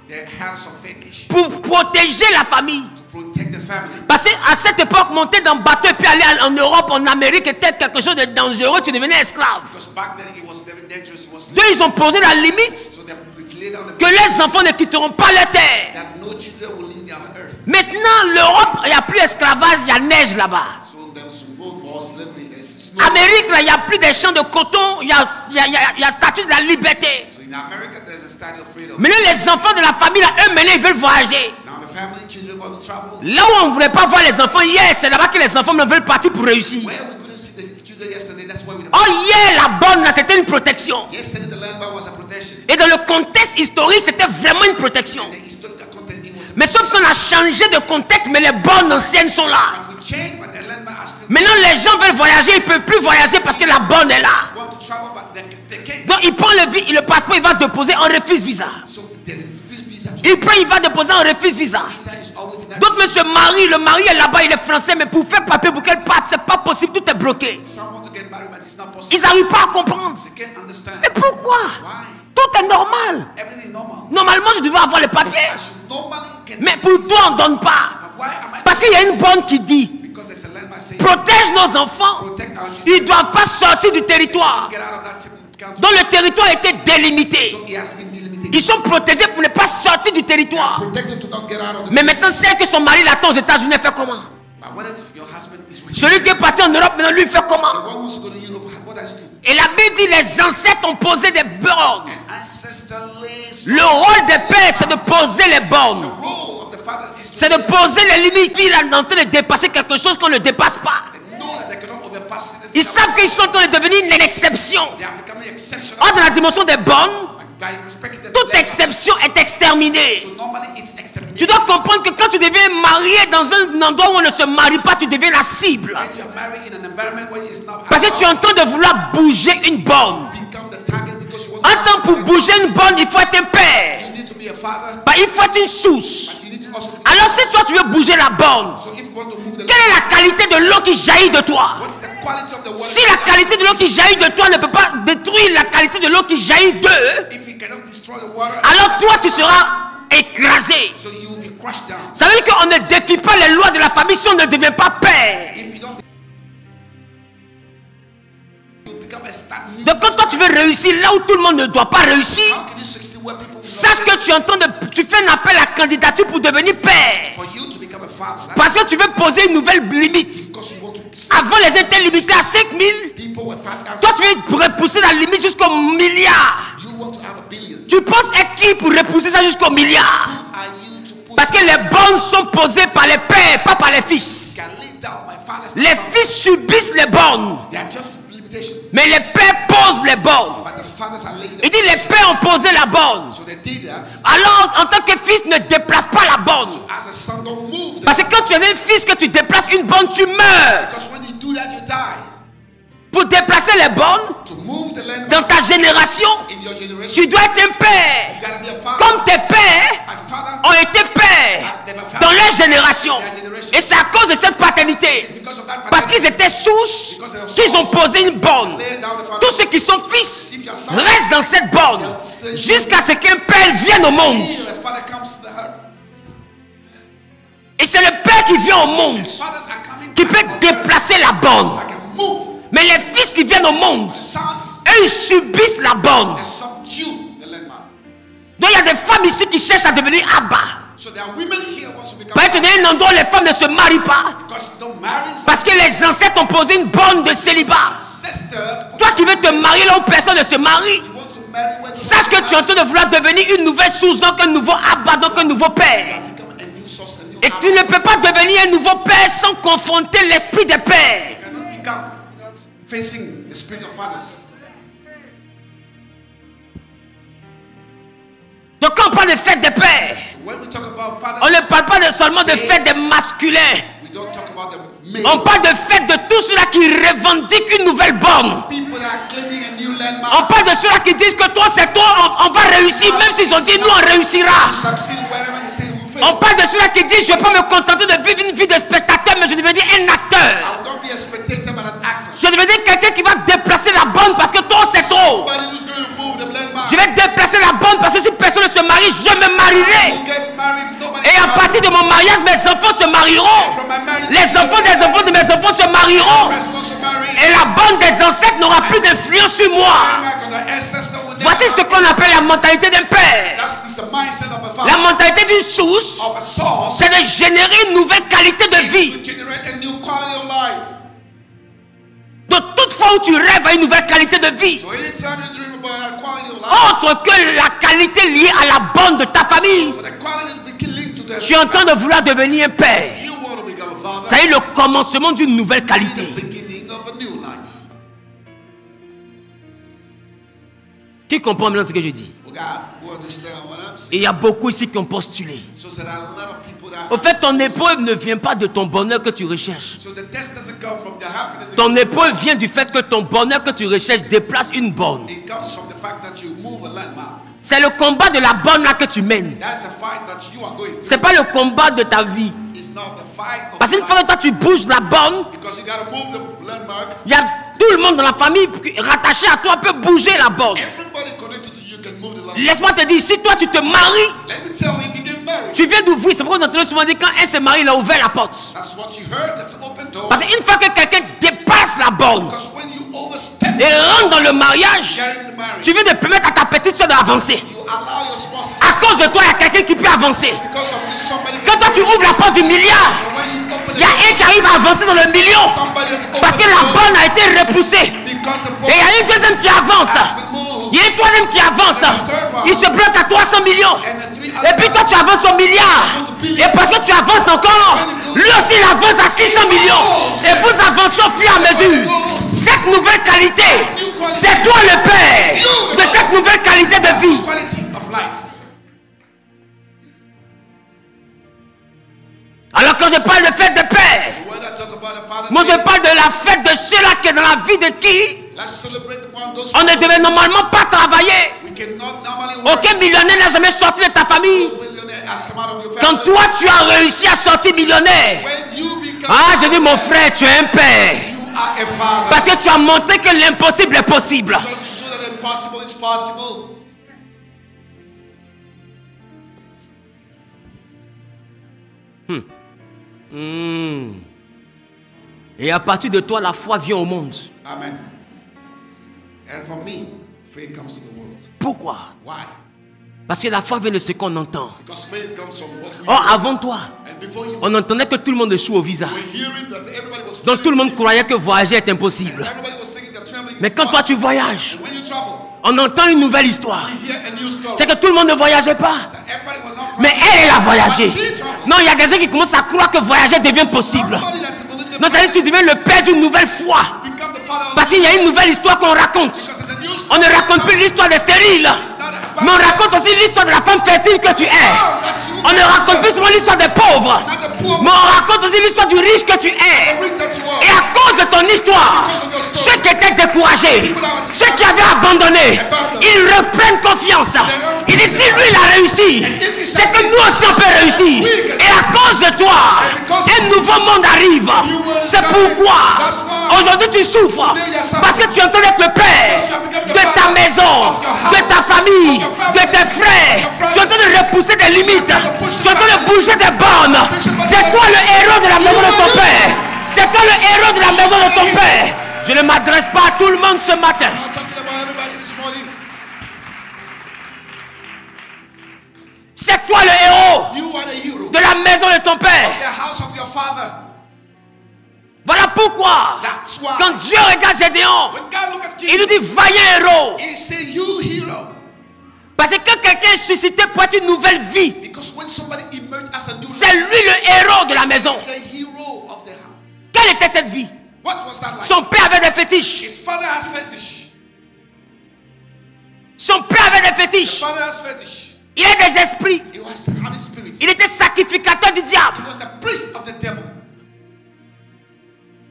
they had some fakish pour protéger la famille. to protect the family. Parce qu'à cette époque, monter dans le bateau et puis aller en Europe, en Amérique, était quelque chose de dangereux, tu devenais esclave. Because back then it was very dangerous. It was Dieu, ils ont posé la limite so they laid down the que les enfants ne quitteront pas leur terre. that no children will leave their earth. Maintenant, l'Europe, il n'y a plus d'esclavage, il y a neige là-bas. So there's no more slavery. There's snow. Amérique, là, il n'y a plus de champs de coton, il y a statut de la liberté. So in America, there's a statue of freedom. Maintenant, les enfants de la famille, là, eux, maintenant, ils veulent voyager. Now the family, children want to travel. Là où on ne voulait pas voir les enfants hier, c'est là-bas que les enfants veulent partir pour réussir. Where we couldn't see the children yesterday, that's why we. Oh, hier, la bonne, là, c'était une protection. Yesterday, the landmark was a protection. Et dans le contexte historique, c'était vraiment une protection. The historical content it was. Mais sauf qu'on a changé de contexte, mais les bonnes anciennes sont là. But we changed, but the landmark are still. Maintenant, les gens veulent voyager, ils ne peuvent plus voyager parce que la bonne est là. Want to travel, but they can't. Donc, il prend le passeport, il va déposer, on refuse visa. So they refuse visa. To Il prend, il va déposer, on refuse visa. visa is always in that. D'autres me se marient, le mari est là-bas, il est français, mais pour faire papier pour qu'elle parte, c'est pas possible, tout est bloqué. Some want to get married, but it's not possible. Ils n'arrivent pas à comprendre. They can't understand. Mais pourquoi? Why? Tout est normal. Everything normal. Normalement, je devais avoir les papiers. I should normally get. Mais pour toi, on ne donne pas. But why am I? Parce qu'il y a une bonne qui dit, Because there's a landmark saying protège nos enfants. protect our children. Ils ne doivent pas sortir du territoire. Get out of that country. dont le territoire était délimité. So he has been delimited. Ils sont protégés pour ne pas sortir du territoire. Protected to not get out of the. Mais maintenant, celle que son mari l'attend aux États-Unis, elle fait comment? But what if your husband is with Celui qui est parti en Europe, maintenant, lui, il fait The comment? one wants to go to Europe. What does he do? Et la Bible dit, les ancêtres ont posé des bornes. An ancestor lays Le rôle des pères, c'est de poser les bornes. The role of the father is to C'est de poser les limites. Il est en train de dépasser quelque chose qu'on ne dépasse pas. know that they cannot overpass it. Ils savent qu'ils sont en train de devenir une exception. They are becoming exceptional. Or, dans la dimension des bornes, By respecting the toute exception est exterminée. So normally it's exterminated. Tu dois comprendre que quand tu deviens marié dans un endroit où on ne se marie pas, tu deviens la cible. When you are married in an environment where it's not Parce que tu es en train de vouloir bouger une borne. become the target because you want En temps pour bouger une borne, il faut être un père. You need to be a father, Bah, il faut être une source. but you need to also be. Alors si toi tu veux bouger la borne, So if you want to move the quelle est la qualité de l'eau qui jaillit de toi? what is the quality of the water? Si la qualité de l'eau qui jaillit de toi ne peut pas détruire la qualité de l'eau qui jaillit d'eux, If you cannot destroy the water, alors toi tu seras écrasé. so you will be crushed down. Ça veut dire qu'on ne défie pas les lois de la famille si on ne devient pas père. If you don't you become a stagnant. Donc quand toi tu veux réussir là où tout le monde ne doit pas réussir, How can you succeed where people will sache not que tu es en train de... Tu fais un appel à candidature pour devenir père. for you to become a father? Parce que tu veux poser une nouvelle limite. Because you want to Avant les gens étaient limités à 5000. people were fat as Toi tu veux repousser la limite jusqu'au milliard. you want to have a billion. Tu penses être qui pour repousser ça jusqu'au milliard? Who are you to put Parce que les bornes sont posées par les pères, pas par les fils. can lay down my father's Les fils subissent les bornes, They are just limitations, mais les pères posent les bornes. but the fathers are laying Il them. dit les pères ont posé la borne. So they did that. Alors en tant que fils, ne déplace pas la borne. As a son, don't move them. Parce que quand tu es un fils, que tu déplaces une borne, tu meurs. Because when you do that, you die. Pour déplacer les bornes To move the land dans ta génération, in your generation, tu dois être un père. you gotta be a father. Comme tes pères As a father, ont été pères dans leur génération. Et c'est à cause de cette paternité. because of that Parce qu'ils étaient sources, qu'ils ont posé une borne. lay down the father. Tous ceux qui sont fils restent dans cette borne jusqu'à ce qu'un père vienne au monde. Here, the father comes to the earth. Et c'est le père qui vient au monde Fathers are coming qui peut back on earth. déplacer la borne. I can move. Mais les fils qui viennent au monde, Sons, eux, ils subissent la borne. they subdue the landmark. Donc il y a des femmes ici qui cherchent à devenir Abba. So there are women here who want to become Peut-être dans un endroit où les femmes ne se marient pas. because they don't marry. Parce que les ancêtres ont posé une borne de célibat. Sister, Toi qui veux te marier là où personne ne se marie, you want to marry when sache que tu es en train de vouloir devenir une nouvelle source, donc un nouveau Abba, donc un nouveau père. become a new source, a new Et tu ne peux pas devenir un nouveau père sans confronter l'esprit des pères. You cannot become without facing the spirit of fathers. Donc quand on parle de fête des pères, So when we talk about fathers, on ne parle pas seulement de fête des masculins. we don't talk about the male. On parle de fête de tous ceux-là qui revendiquent une nouvelle borne. People that are claiming a new On landmark. parle de ceux-là qui disent que toi c'est toi, on va réussir, même s'ils ont dit nous on réussira. Succeed wherever they say we On fail. parle de ceux-là qui disent je ne vais pas me contenter de vivre une vie de spectateur, mais je vais devenir un acteur. I will not be a spectator but an actor. Je vais devenir quelqu'un qui va déplacer la borne parce que toi c'est trop. Somebody who's going to move the landmark. Je vais déplacer la borne parce que si personne ne se marie, je me marierai. We'll get married if nobody Et à partir de mon mariage, mes enfants se marieront. from my marriage. Les enfants des enfants de mes enfants se marieront. Rest will also marry. Et la borne des ancêtres n'aura plus d'influence sur moi. Landmark of the ancestor will never Voici ce qu'on appelle la mentalité d'un père. That's the mindset of a La father. mentalité d'une source, Of a source c'est de générer une nouvelle qualité de vie. to generate a new quality of life. De toute fois où tu rêves à une nouvelle qualité de vie, So anytime you dream about a quality of life, autre que la qualité liée à la borne de ta famille, for the quality to be linked to the tu es en train de vouloir devenir un père. you want to become a father. Ça y est le commencement d'une nouvelle The qualité. beginning of a new life. Qui comprend maintenant ce que je dis? We got who understand what I'm saying. Et il y a beaucoup ici qui ont postulé. So there are a lot of people that Au fait, ton épreuve ne vient pas de ton bonheur que tu recherches. so the test doesn't come from the happiness. Ton épreuve vient du fait que ton bonheur que tu recherches déplace une borne. It comes from the fact that you move a landmark. C'est le combat de la borne là que tu mènes. That's a fight that you are going through. C'est pas le combat de ta vie. It's not the fight of Parce qu'une fois life. que toi tu bouges la borne, Because you got to move the landmark. il y a tout le monde dans la famille rattaché à toi peut bouger la borne. Everybody connected to you can move the landmark. Laisse-moi te dire, si toi tu te maries, Let me tell you, if you get married, tu viens d'ouvrir. C'est pourquoi vous entendez souvent dire quand un se marie, il a ouvert la porte. that's what you heard. That's an open door. Parce qu'une fois que quelqu'un dépasse la borne Because when you overstep, et rentre dans le mariage, get in the marriage, tu viens de permettre à ta petite soeur d'avancer. you allow your spouse to À cause de toi, il y a quelqu'un qui peut avancer. because of you, somebody Quand can toi tu ouvres la porte du milliard, So when you open Il y a un qui arrive à avancer dans le million parce que la bonne a été repoussée. Et il y a un deuxième qui avance. Il y a un troisième qui avance. Il se bloque à 300 millions. Et puis toi tu avances au milliard. Et parce que tu avances encore, lui aussi il avance à 600 millions. Et vous avancez au fur et à mesure. Cette nouvelle qualité, c'est toi le père de cette nouvelle qualité de vie. Alors quand je parle de fête de père, moi je parle de la fête de ceux-là qui est dans la vie de qui on ne devait normalement pas travailler. Aucun millionnaire n'a jamais sorti de ta famille. Quand toi tu as réussi à sortir millionnaire, ah je dis mon frère, tu es un père. Parce que tu as montré que l'impossible est possible. Et à partir de toi, la foi vient au monde. Amen. And from me, faith comes to the world. Pourquoi? Why? Parce que la foi vient de ce qu'on entend. Because faith comes from what we Or, hear. avant toi, And before you, on entendait que tout le monde échoue au visa. we're hearing that everybody was Donc tout le monde failing. croyait que voyager est impossible. Everybody was thinking that traveling Mais is quand toi tu possible. voyages, When you travel, on entend une nouvelle histoire. we hear a new story. C'est que tout le monde ne voyageait pas. That everybody was not Mais traveling. elle a voyagé. But she traveled. Non, il y a des gens qui commencent à croire que voyager devient possible. Somebody that's believing the Non, ça veut dire que tu deviens le père d'une nouvelle foi. become the father of Parce qu'il y a une nouvelle histoire qu'on raconte. because it's a new story. On ne raconte plus l'histoire des stériles. It's not a Mais on raconte aussi l'histoire de la femme fertile que tu es. On ne raconte plus seulement l'histoire des pauvres. not the poor Mais on raconte aussi l'histoire du riche que tu es. the rich that you are. Et à cause de ton histoire, ceux qui étaient découragés, ceux qui avaient abandonné, ils reprennent confiance. Ils disent, si lui il a réussi, c'est que nous aussi on peut réussir. Et à cause de toi, un nouveau monde arrive. C'est pourquoi aujourd'hui tu souffres. Parce que tu es en train d'être le père de ta maison, de ta famille, de tes frères. Tu es en train de repousser des limites. Tu es en train de bouger des bornes. C'est toi le héros de la maison de ton père. C'est toi le héros de la maison de ton père. Je ne m'adresse pas à tout le monde ce matin. I'm talking about everybody this morning. C'est toi le héros You are the hero. de la maison de ton père. The house of your father. Voilà pourquoi, That's why. quand Dieu regarde Gédéon, When God look at il nous Jesus, dit vaillant héros. He say you hero. Parce que quand quelqu'un est suscité pour être une nouvelle vie, Because when somebody emerged as a new c'est lui le héros de la maison. he's the hero of the house. Quelle était cette vie? What was that like? Son père avait des fétiches. His father has fetish. Son père avait des fétiches. Father has fetish. Il a des esprits. He was having spirits. Il était sacrificateur du diable. He was the priest of the devil.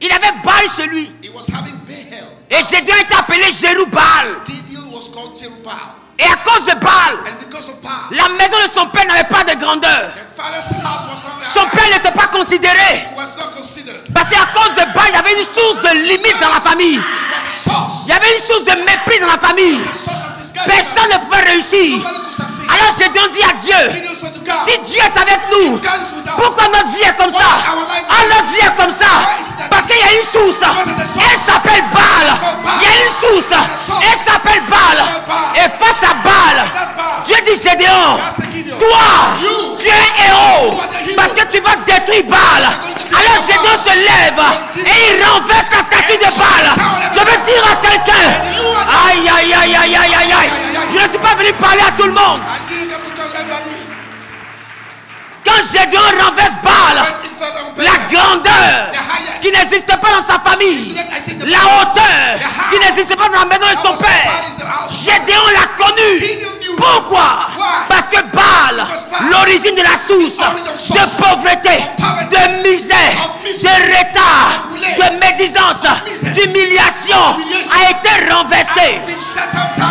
Il avait Baal chez lui. He was having Baal. Et Gédéon était appelé Jérubaal. Gideon was called Jerubbaal. Et à cause de Baal, And because of Baal, la maison de son père n'avait pas de grandeur. the father's house was Son père n'était pas considéré. was not considered. Parce qu'à cause de Baal, il y avait une source de limite dans la famille. It was a source. Il y avait une source de mépris dans la famille. The source of this guy. Personne ne pouvait réussir. Nobody could succeed. Alors Gédéon dit à Dieu, Gideon said to God, si Dieu est avec nous, God is with us. pourquoi notre vie est comme ça? Ah, notre vie est comme ça. Parce qu'il y a une source. Elle s'appelle Baal. Il y a une source. Elle s'appelle Baal. Et face à Baal, Dieu dit Gédéon, toi, tu es un héros. Parce que tu vas détruire Baal. Alors Gédéon se lève et il renverse la statue de Baal. Je veux dire à quelqu'un, aïe, aïe, aïe, aïe, aïe, aïe, aïe. Je ne suis pas venu parler à tout le monde. I didn't come to tell everybody. Quand Gédéon renverse Baal, It fell on la Baal. grandeur qui n'existe pas dans sa famille, la hauteur qui n'existe pas dans la maison de son père, Gédéon l'a connu. Pourquoi? Parce que Baal, l'origine de la source de pauvreté, de misère, de retard, de médisance, d'humiliation a été renversé. Been shut up down.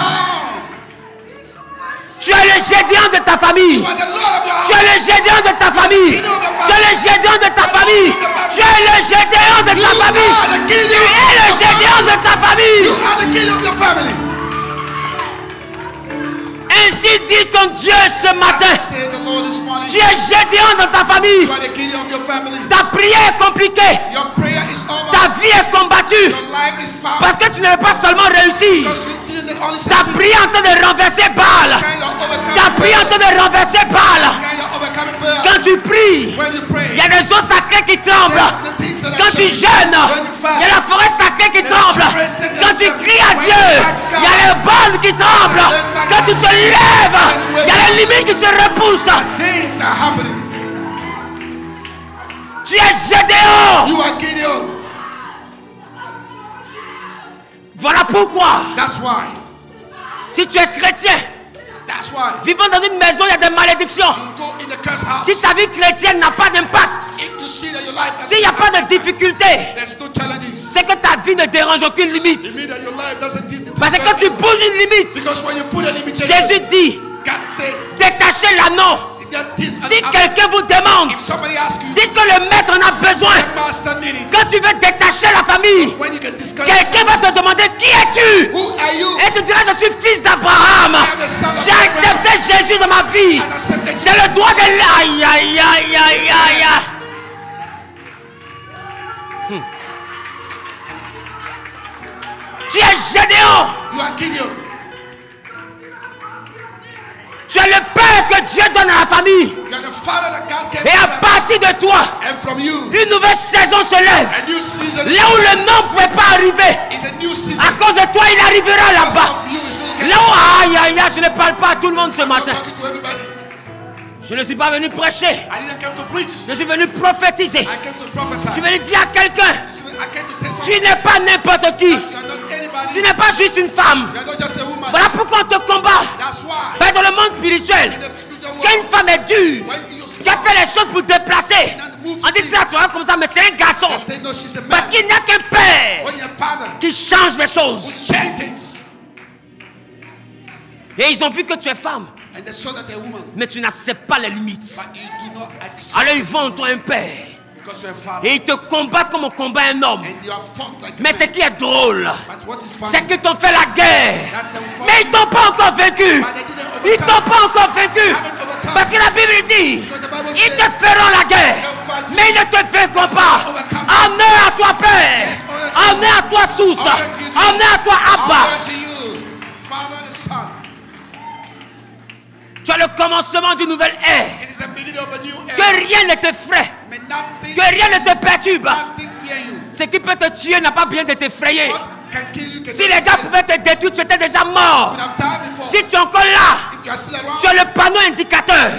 Tu es le Gédéon de ta famille. You are the Lord of your Tu house. es le Gédéon de ta famille. Tu es le Gédéon de ta famille. Tu es le Gédéon de ta famille. Tu es le Gédéon de ta You famille. are the king of your family. Ainsi dit ton Dieu ce matin. Say the Lord this morning. Tu es Gédéon dans ta famille. You are the king of your family. Ta prière est compliquée. Your prayer is over. Ta vie est combattue. Your life is found. Parce que tu ne veux pas seulement réussir. Because you didn't only Ta succeed. prière en train de renverser Baal. Kind of overcome. Ta prière en train de renverser Baal. Kind of overcome. Quand tu pries, il y a des eaux sacrées qui tremblent. Quand tu jeûnes, il y a la forêt sacrée qui tremble. Quand tu cries à Dieu, il y a les bornes qui tremblent. Quand tu te lèves, il y a les limites qui se repoussent. Tu es Gédéon. You are Gideon. Voilà pourquoi, That's why. si tu es chrétien, That's why. vivant dans une maison, il y a des malédictions. You go in the cursed house. Si ta vie chrétienne n'a pas d'impact, If you see that your life has s'il n'y a pas de difficulté, there's no challenges. c'est que ta vie ne dérange aucune limite. It means that your life doesn't Parce que quand tu bouges une limite, because when you put a limitation, Jésus dit, God says détachez l'anneau. that this, Si quelqu'un vous demande, if somebody asks you, dites que le maître en a besoin. the master needs it. Quand tu veux détacher la famille, When you get discouraged, quelqu'un va te demander qui es-tu? who are you? Et tu diras, je suis fils d'Abraham. J'ai accepté Jésus dans ma vie. Has accepted J'ai le droit de... Aïe, aïe, aïe, aïe, aïe. Tu es Gédéon. You are Gideon. Tu es le père que Dieu donne à la famille. You are the father that God gave Et à you. partir de toi, And from you, une nouvelle saison se lève. a new season Là où le nom ne pouvait pas arriver, is a new season. à cause de toi, il arrivera Because là-bas. of you, it's going to get Là où, aïe, aïe, aïe, je ne parle pas à tout le monde ce I'm matin. talking to everybody. Je ne suis pas venu prêcher. I didn't come to preach. Je suis venu prophétiser. I came to prophesy. Je vais dire à quelqu'un, I came to say tu something. n'es pas n'importe qui. You are not anybody. Tu n'es pas juste une femme. You are not just a woman. Voilà pourquoi on te combat. That's why. Mais dans le monde spirituel, In the spiritual quand une world, femme est dure, when you qui a fait les choses pour déplacer, on dit ça sera comme ça, mais c'est un garçon. they say no, she's a man. Parce qu'il n'y a qu'un père When your father qui change les choses. change things, Et ils ont vu que tu es femme, and they saw that you're a woman, mais tu n'acceptes pas les limites. but you do not accept Alors ils vont en toi un père. because you're a father, Et ils te combattent comme on combat un homme. and you are fought like a Mais man. ce qui est drôle, But what is funny? c'est qu'ils t'ont fait la guerre. That's a Mais ils t'ont pas encore vaincu. But they didn't Ils overcome. t'ont pas encore vaincu. Haven't overcome. Parce que la Bible dit, Because the Bible ils te says, feront la guerre. Mais ils ne te vaincront pas. Honneur à toi, Père. Honneur à toi, Source. Honneur à toi, Abba. honor to you, Father and Son. Tu as le commencement d'une nouvelle ère. It is a beginning of a new era. Que rien ne t'effraie. May nothing, Que rien ne te perturbe. nothing fear you. Ce qui peut te tuer n'a pas bien de t'effrayer. What can kill you can Si les gars pouvaient te détruire, tu étais déjà mort. would have died before. Si tu es encore là, If you are still around, tu as le panneau indicateur.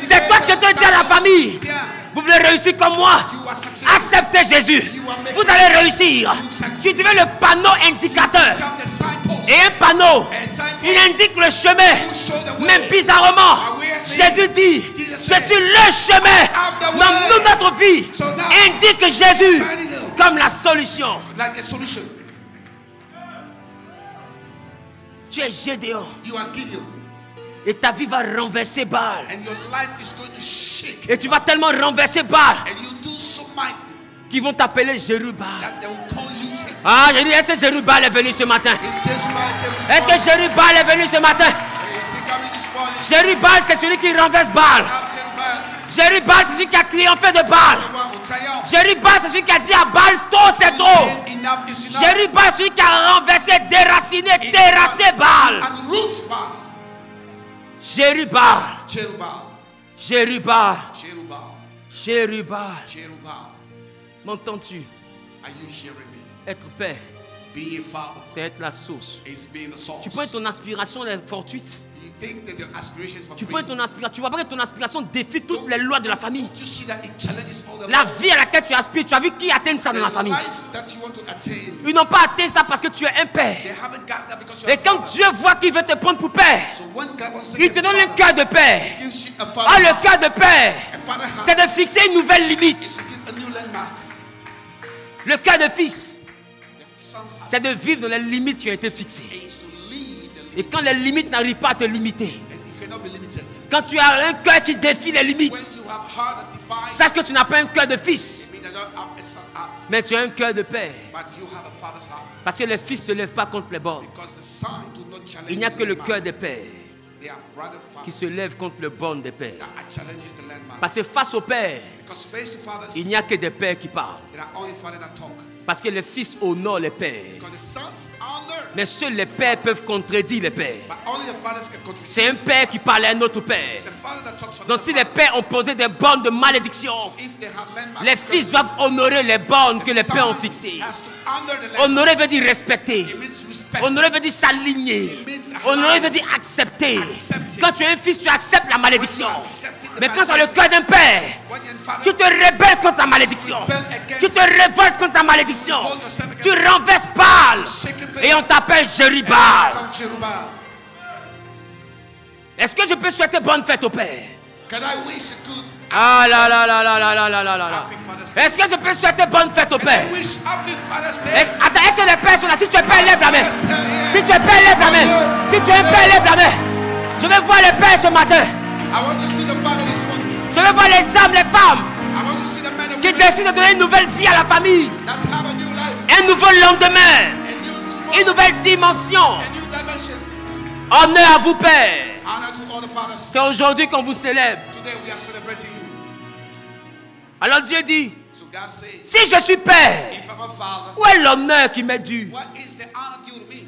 C'est toi qui te dis à la famille. Tiens, Vous voulez réussir comme moi? you are successful. Acceptez Jésus. Vous allez réussir. Tu deviens le panneau indicateur. Become the signpost. Et un panneau, A signpost il indique le chemin. will show the way. Même bizarrement, Jésus dit, je suis le chemin. Dans toute notre vie, indique Jésus comme la solution. Like a solution. Tu es Gédéon. You are Gideon. Et ta vie va renverser Baal. And your life is going to shake. Et tu vas tellement renverser Baal And you do so mightily qu'ils vont t'appeler Jérubal. that they will call you. Ah, j'ai dit, est-ce que Jérubal est venu ce matin? Is Jezebel came this Est-ce morning? que Jérubal est venu ce matin? Is he coming this morning? Jérubal, c'est celui qui renverse Baal. Have Jezebel, Jérubal, c'est celui qui a triomphé de Baal. the one who triumphed. Jérubal, c'est celui qui a dit à Baal, trop c'est Who trop. said enough is enough. Jérubal, c'est celui qui a renversé, déraciné, terrassé Baal. And roots Baal. Jérubal, Jezebel. Jérubal, Jezebel. Jérubal. Jezebel. M'entends-tu? Are you hearing me? Être père, Being a father c'est être la source. is being the source. Tu penses que ton aspiration est fortuite? You think that your aspirations are Tu free. penses que ton aspiration, tu vois pas que ton aspiration défie toutes les lois de la famille. You see that it challenges all the La laws. vie à laquelle tu aspires, tu as vu qui atteint ça dans la The famille? life that you want to attain, Ils n'ont pas atteint ça parce que tu es un père. they haven't got that because you're Et a quand father. Dieu voit qu'il veut te prendre pour père, So when God wants to il te give donne a un father, cœur de père. he gives you a father Ah, le heart. cœur de père, A father heart c'est de fixer une nouvelle limite. is to give a new landmark. Le cœur de fils, The son heart c'est de vivre dans les limites qui ont été fixées. is to leave the Et quand les limites n'arrivent pas à te limiter, and you cannot be limited. quand tu as un cœur qui défie les When limites, you have heart that defies, sache que tu n'as pas un cœur de fils, it means that you don't have a son heart, mais tu as un cœur de père. but you have a father's heart. Parce que les fils ne se lèvent pas contre les bornes. Because the son do not challenge Il n'y a the que le landmark. cœur des pères They are brother qui se fathers lève contre le borne des pères. that challenges the landmark. Parce que face au père, Because face to fathers, il n'y a que des pères qui parlent. there are only fathers that talk. Parce que les fils honorent les pères. Because the sons honor Mais seuls les pères peuvent contredire les pères. But only the fathers can control. C'est un père qui parle à un autre père. It's a father that talks on Donc si les pères ont posé des bornes de malédiction, if they have landmark les fils doivent honorer les bornes que les pères ont fixées. Honorer veut dire respecter. Honorer veut dire s'aligner. Honorer veut dire accepter. Quand tu es un fils, tu acceptes la malédiction. Mais quand tu as le cœur d'un père, tu te rebelles contre la malédiction. Tu te révoltes contre la malédiction. Tu renverses Baal. Et on t'appelle Jérubal. Est-ce que je peux souhaiter bonne fête au père? Can I wish a good Ah là là là là là là là là là là. Est-ce que je peux souhaiter bonne fête au père? wish happy Father's Day? Attends, est-ce que les pères sont là? Si tu es père, lève la main. Si tu es père, lève la main. Si tu es père, lève la main. Je veux voir les pères ce matin. I want to see the Father this morning. Je veux voir les hommes, les femmes I want to see the men and qui women décident de donner une nouvelle vie à la famille. that have a new life, Un nouveau lendemain. a new tomorrow, Une nouvelle dimension. a new dimension. Honneur à vous, Père. Honor to all the fathers. C'est aujourd'hui qu'on vous célèbre. Today we are celebrating you. Alors Dieu dit, So God says, si je suis Père, if I'm a father, où est l'honneur qui m'est dû? what is the honor due to me?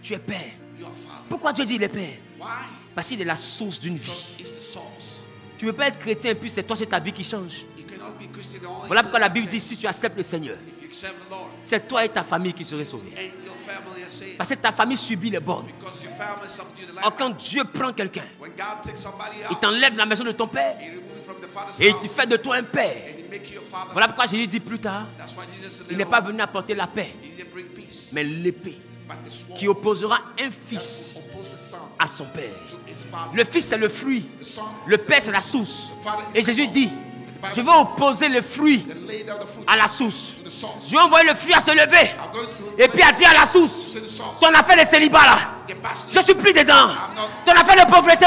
Tu es Père. You are father. Pourquoi Dieu dit il est Père? Why? Parce qu'il est la source d'une Because vie. it's the source. Tu ne peux pas être chrétien et puis c'est toi, c'est ta vie qui change. You cannot be Christian only. Voilà pourquoi la Bible dit, si tu acceptes le Seigneur, If you accept the Lord c'est toi et ta famille qui serez sauvés. and your family are saved, Parce que ta famille subit les bornes. because your family subdue the Or, life. quand Dieu prend quelqu'un, When God takes somebody il out, t'enlève de la maison de ton père He removes you from the father's et house il fait de toi un père. and He make you a father. Voilà pourquoi Jésus dit plus tard, That's why Jesus said, il n'est pas venu apporter la paix, He didn't bring peace, mais l'épée but the sword qui opposera un fils opposed the son à son père. to his father. Le fils c'est le fruit, The son le is the père c'est la fruit. source. The father is Et the Jésus source. dit, And the Bible je vais says, opposer le fruit then lay down the fruit à la source. to the source. Je vais envoyer le fruit à se lever I'm going to et puis à dire à la source, say the source. ton affaire de célibat là, The pastor, je suis plus dedans. Ton affaire de pauvreté,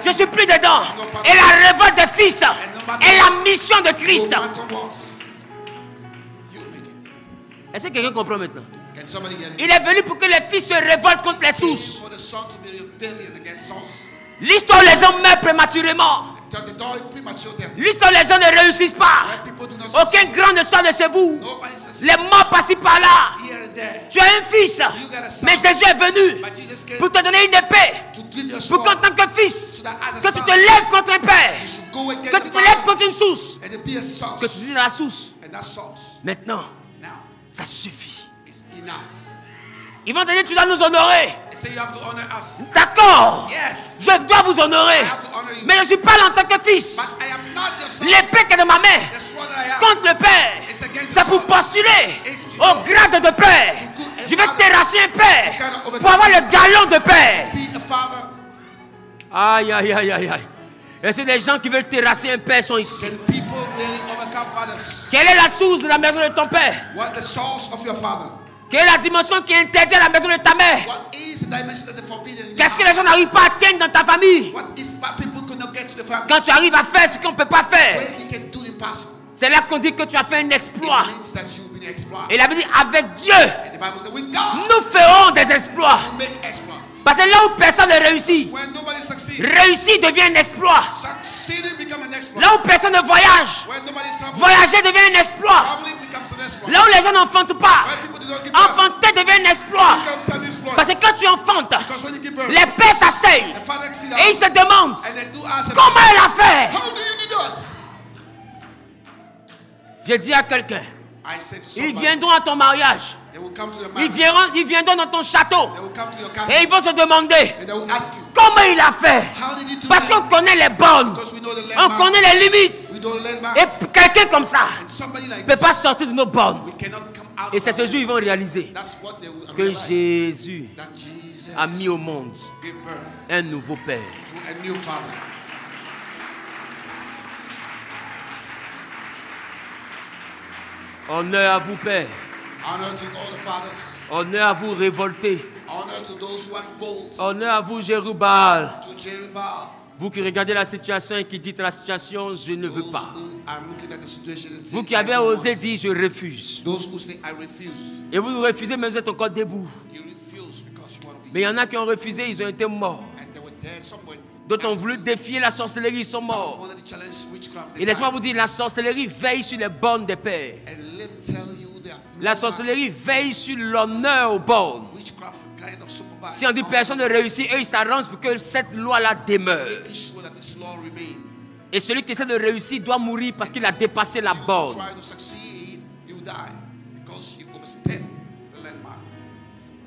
je suis plus dedans. Et la révolte des fils est la mission de Christ. no matter what, you'll make it. Est-ce que quelqu'un comprend maintenant? Can somebody get it? Il est venu pour que les fils se révoltent contre les sources. For the son to be rebellion against source. L'histoire où les gens meurent prématurément. They die premature death. L'histoire où les gens ne réussissent pas. When people do not Aucun grand ne sort de chez vous. nobody succeeds Les morts passent par là. here and there. Tu as un fils. Mais Jésus est venu But Jesus came pour te donner une épée. to give you a Pour qu'en sword, tant que fils, so that as a que tu son, te lèves contre un père. you should go against Que the tu te lèves father contre une source. and then be a source. Que tu dises à la source. And that source Maintenant, now ça suffit. is enough. Ils vont te dire, tu dois nous honorer. They say you have to honor us. D'accord. Yes, Je dois vous honorer. I have to honor you. Mais je suis pas là en tant que fils. But I am not your son. L'épée qui est de ma main The sword that I have contre le père, is against c'est the pour son. postuler It's to au grade de père. Je vais terrasser un père pour avoir le galon de père. Be a father. Aïe, aïe, aïe, aïe, aïe. Et c'est des gens qui veulent terrasser un père sont ici. Can people really overcome fathers? Quelle est la source de la maison de ton père? What the source of your father? Quelle est la dimension qui interdit à la maison de ta mère? What is the dimension that's forbidden? in your Qu'est-ce que house? les gens n'arrivent pas à atteindre dans ta famille? What is what people could not get to the family? Quand tu arrives à faire ce qu'on ne peut pas faire, When you can do the impossible, c'est là qu'on dit que tu as fait un exploit. it means that you've been exploited. Et la Bible dit, avec Dieu, And the Bible says, with God, nous ferons des exploits. you make exploits. Parce que là où personne ne réussit, When nobody succeeds, réussir devient un exploit. succeeding becomes an exploit. Là où personne ne voyage, When nobody's traveling, voyager devient un exploit. traveling becomes an exploit. Là où les gens n'enfantent pas, When people do not give birth, enfanter devient un exploit. becomes an exploit. Parce que quand tu enfantes, Because when you give birth, les pères s'asseyent the father sits et ils down se demandent and they do ask him, comment elle a fait. how do you do that? Je dis à quelqu'un, I say to ils somebody, viendront à ton mariage, they will come to your ils marriage, viendront dans ton château they will come to your et castle, ils vont se demander and they will ask you, comment il a fait. how did you do Parce qu'on that? connaît les bornes, Because we know the on landmark. connaît les limites. We don't landmarks. Et quelqu'un comme ça And somebody like ne peut this, pas sortir de nos bornes. we cannot come out Et of c'est ce that. jour ils vont réaliser That's what they will que realize. Jésus That Jesus a mis au monde gave birth un nouveau Père. to a new father. Honneur à vous, Père. Honor to all the fathers. Honneur à vous, révoltés. Honor to those who are revolt. Honneur à vous, Jérubal. To Jerubbaal. Vous qui regardez la situation et qui dites à la situation, je ne veux Those pas. who are looking at the situation and Vous saying, qui I avez don't osé want. dire, je refuse. Those who say, I refuse. Et vous refusez, mais vous êtes encore debout. You refuse because you want to be. Mais il y en a qui ont refusé, ils ont été morts. And they were dead somewhere. D'autres ont voulu défier la sorcellerie, ils sont morts. Et laisse-moi vous dire, la sorcellerie veille sur les bornes des pères. La sorcellerie veille sur l'honneur aux bornes. Si on dit personne ne réussit, eux ils s'arrangent pour que cette loi-là demeure. Et celui qui essaie de réussir doit mourir parce qu'il a dépassé la borne.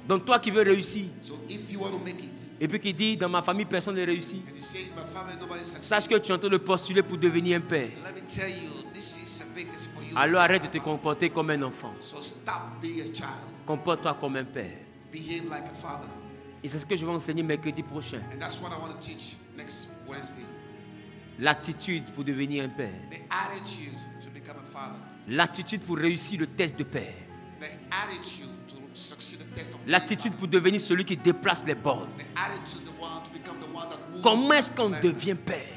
Donc toi qui veux réussir, et puis qui dit dans ma famille personne ne réussit, sache que tu es en train de postuler pour devenir un père. Alors arrête de te comporter comme un enfant. Comporte-toi comme un père. Et c'est ce que je vais enseigner mercredi prochain. L'attitude pour devenir un père. L'attitude pour réussir le test de père. L'attitude pour devenir celui qui déplace les bornes. Comment est-ce qu'on devient père?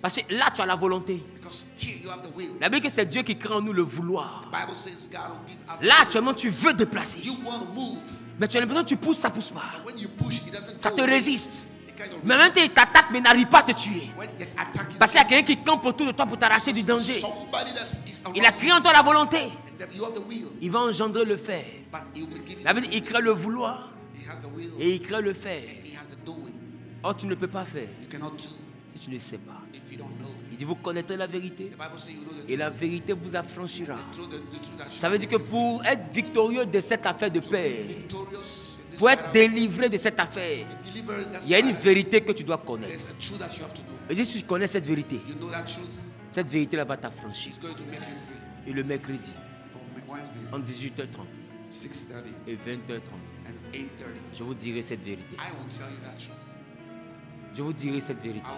Parce que là, tu as la volonté. La Bible dit que c'est Dieu qui crée en nous le vouloir. Là, actuellement, tu veux déplacer. Mais tu as l'impression que tu pousses, ça ne pousse pas. Ça te résiste. Mais même si il t'attaque, mais il n'arrive pas à te tuer. Parce qu'il y a quelqu'un qui campe autour de toi pour t'arracher du danger. Il a créé en toi la volonté. Il va engendrer le faire. La Bible dit il crée le vouloir. Et il crée le faire. Or, tu ne peux pas faire si tu ne sais pas. Il dit vous connaîtrez la vérité. Et la vérité vous affranchira. Ça veut dire que pour être victorieux de cette affaire de paix, pour être délivré de cette affaire, il y a une vérité que tu dois connaître. Et si tu connais cette vérité là va t'affranchir. Et le mercredi, en 18h30 et 20h30, je vous dirai cette vérité. Je vous dirai cette vérité.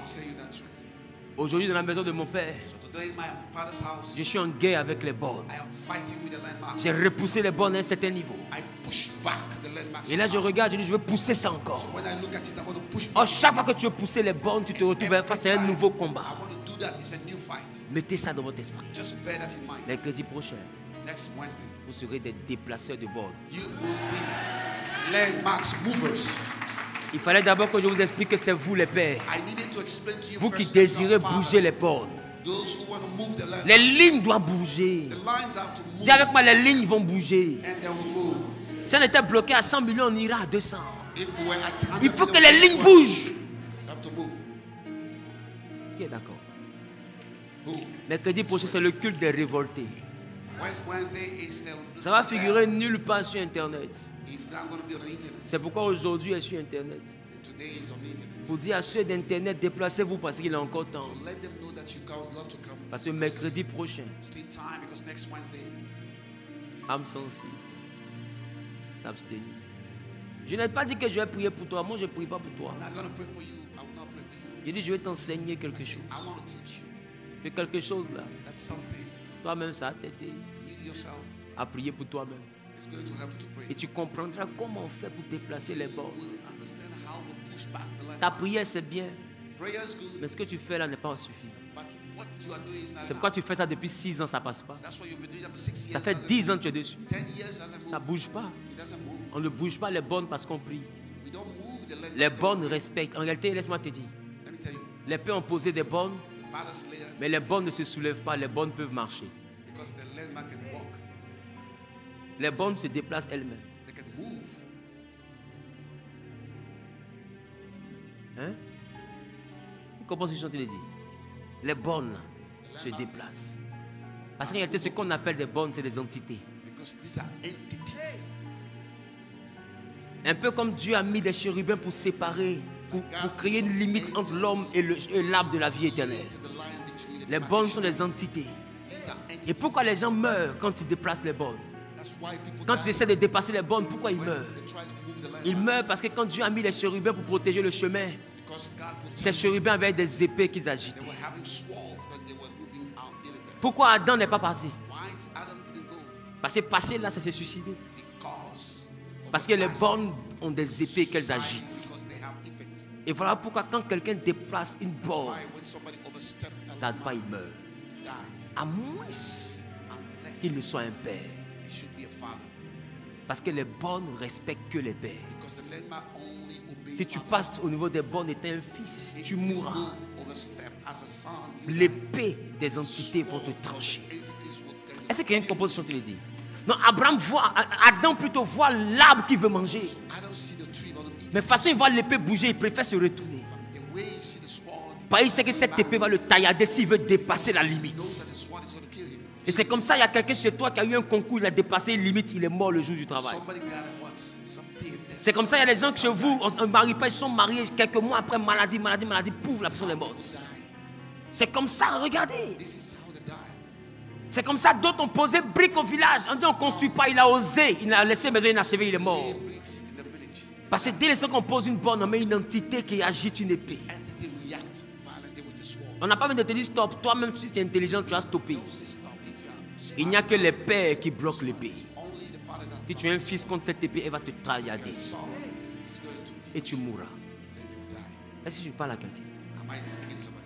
Aujourd'hui, dans la maison de mon père, je suis en guerre avec les bornes. J'ai repoussé les bornes à un certain niveau. Et là, je regarde, je dis, je veux pousser ça encore. Oh, chaque fois que tu veux pousser les bornes, tu te retrouves face à un nouveau combat. Mettez ça dans votre esprit. Mercredi prochain, vous serez des déplaceurs de bornes. Il fallait d'abord que je vous explique que c'est vous les pères. Vous qui désirez bouger les bornes. Les lignes doivent bouger. Dis avec moi, les lignes vont bouger. Si on était bloqué à 100 millions, on ira à 200. Il faut que les lignes bougent. Qui est d'accord? Mercredi prochain, c'est le culte des révoltés. Ça va figurer nulle part sur Internet. C'est pourquoi aujourd'hui, je suis sur Internet. Pour dire à ceux d'Internet, déplacez-vous parce qu'il est encore temps. Parce que mercredi prochain, âme sensible, s'abstenir. Je n'ai pas dit que je vais prier pour toi. Moi, je ne prie pas pour toi. Je dis, je vais t'enseigner quelque chose. Mais quelque chose là, toi-même, ça a t'aider à prier pour toi-même. Et tu comprendras comment on fait pour déplacer les bords. Ta prière, c'est bien. Mais ce que tu fais là n'est pas suffisant. C'est pourquoi tu fais ça depuis 6 ans, ça ne passe pas. Ça fait 10 ans que tu es dessus. Ça ne bouge pas. On ne bouge pas les bornes parce qu'on prie. Les bornes respectent. En réalité, laisse-moi te dire. Les pères ont posé des bornes, mais les bornes ne se soulèvent pas. Les bornes peuvent marcher. Les bornes se déplacent elles-mêmes. Hein? Vous comprenez ce que je suis en train de dire? Les bornes se déplacent. Parce qu'en réalité, ce qu'on appelle des bornes, c'est des entités. Un peu comme Dieu a mis des chérubins pour séparer, pour créer une limite entre l'homme et l'arbre de la vie éternelle. Les bornes sont des entités. Et pourquoi les gens meurent quand ils déplacent les bornes? Quand ils essaient de dépasser les bornes, pourquoi ils meurent? Ils meurent parce que quand Dieu a mis les chérubins pour protéger le chemin, ces chérubins avaient des épées qu'ils agitaient. Pourquoi Adam n'est pas passé? Parce que passer là, c'est se suicider. Parce que les bornes ont des épées qu'elles agitent. Et voilà pourquoi quand quelqu'un déplace une borne, pas il meurt. À moins qu'il ne soit un père. Parce que les bornes respectent que les pères. Because the lemma only obey Si tu fathers. passes au niveau des bornes et tu es un fils, If tu you mourras. go overstep as a son, you L'épée des entités vont te trancher. entities will carry Est-ce que quelqu'un compose ce que tu dis? Non, Abraham voit, Adam plutôt voit l'arbre qu'il veut manger. I don't see the tree on the eat. Mais de toute façon, il voit l'épée bouger, il préfère se retourner. The way you see the sword, Parce qu'il sait que cette épée va le taillader s'il veut dépasser la knows limite. that the sword is going to kill him. Et c'est comme ça, il y a quelqu'un chez toi qui a eu un concours, il a dépassé une limite, il est mort le jour du travail. Somebody got what? Some pain there. C'est comme ça, il y a des gens que chez vous, on ne marie pas, ils sont mariés quelques mois après, maladie, pouf, la personne est morte. C'est comme ça, regardez. This is how they die. C'est comme ça, d'autres ont posé briques au village. On dit on ne construit pas, il a osé, il a laissé maison inachevé, il est mort. Lay bricks in the village. Parce que dès l'instant qu'on pose une borne, on met une entité qui agite une épée. Entity react violently with the sword. On n'a pas besoin de te dire stop, toi-même si tu es intelligent, tu as stoppé. Don't say stop if you are smart. Il n'y a que les pères qui bloquent l'épée. Only the father that Si tu es un fils contre cette épée, elle va te traillader son is going to et tu mourras. then you die. Est-ce que je parle à quelqu'un? Am I speaking to somebody?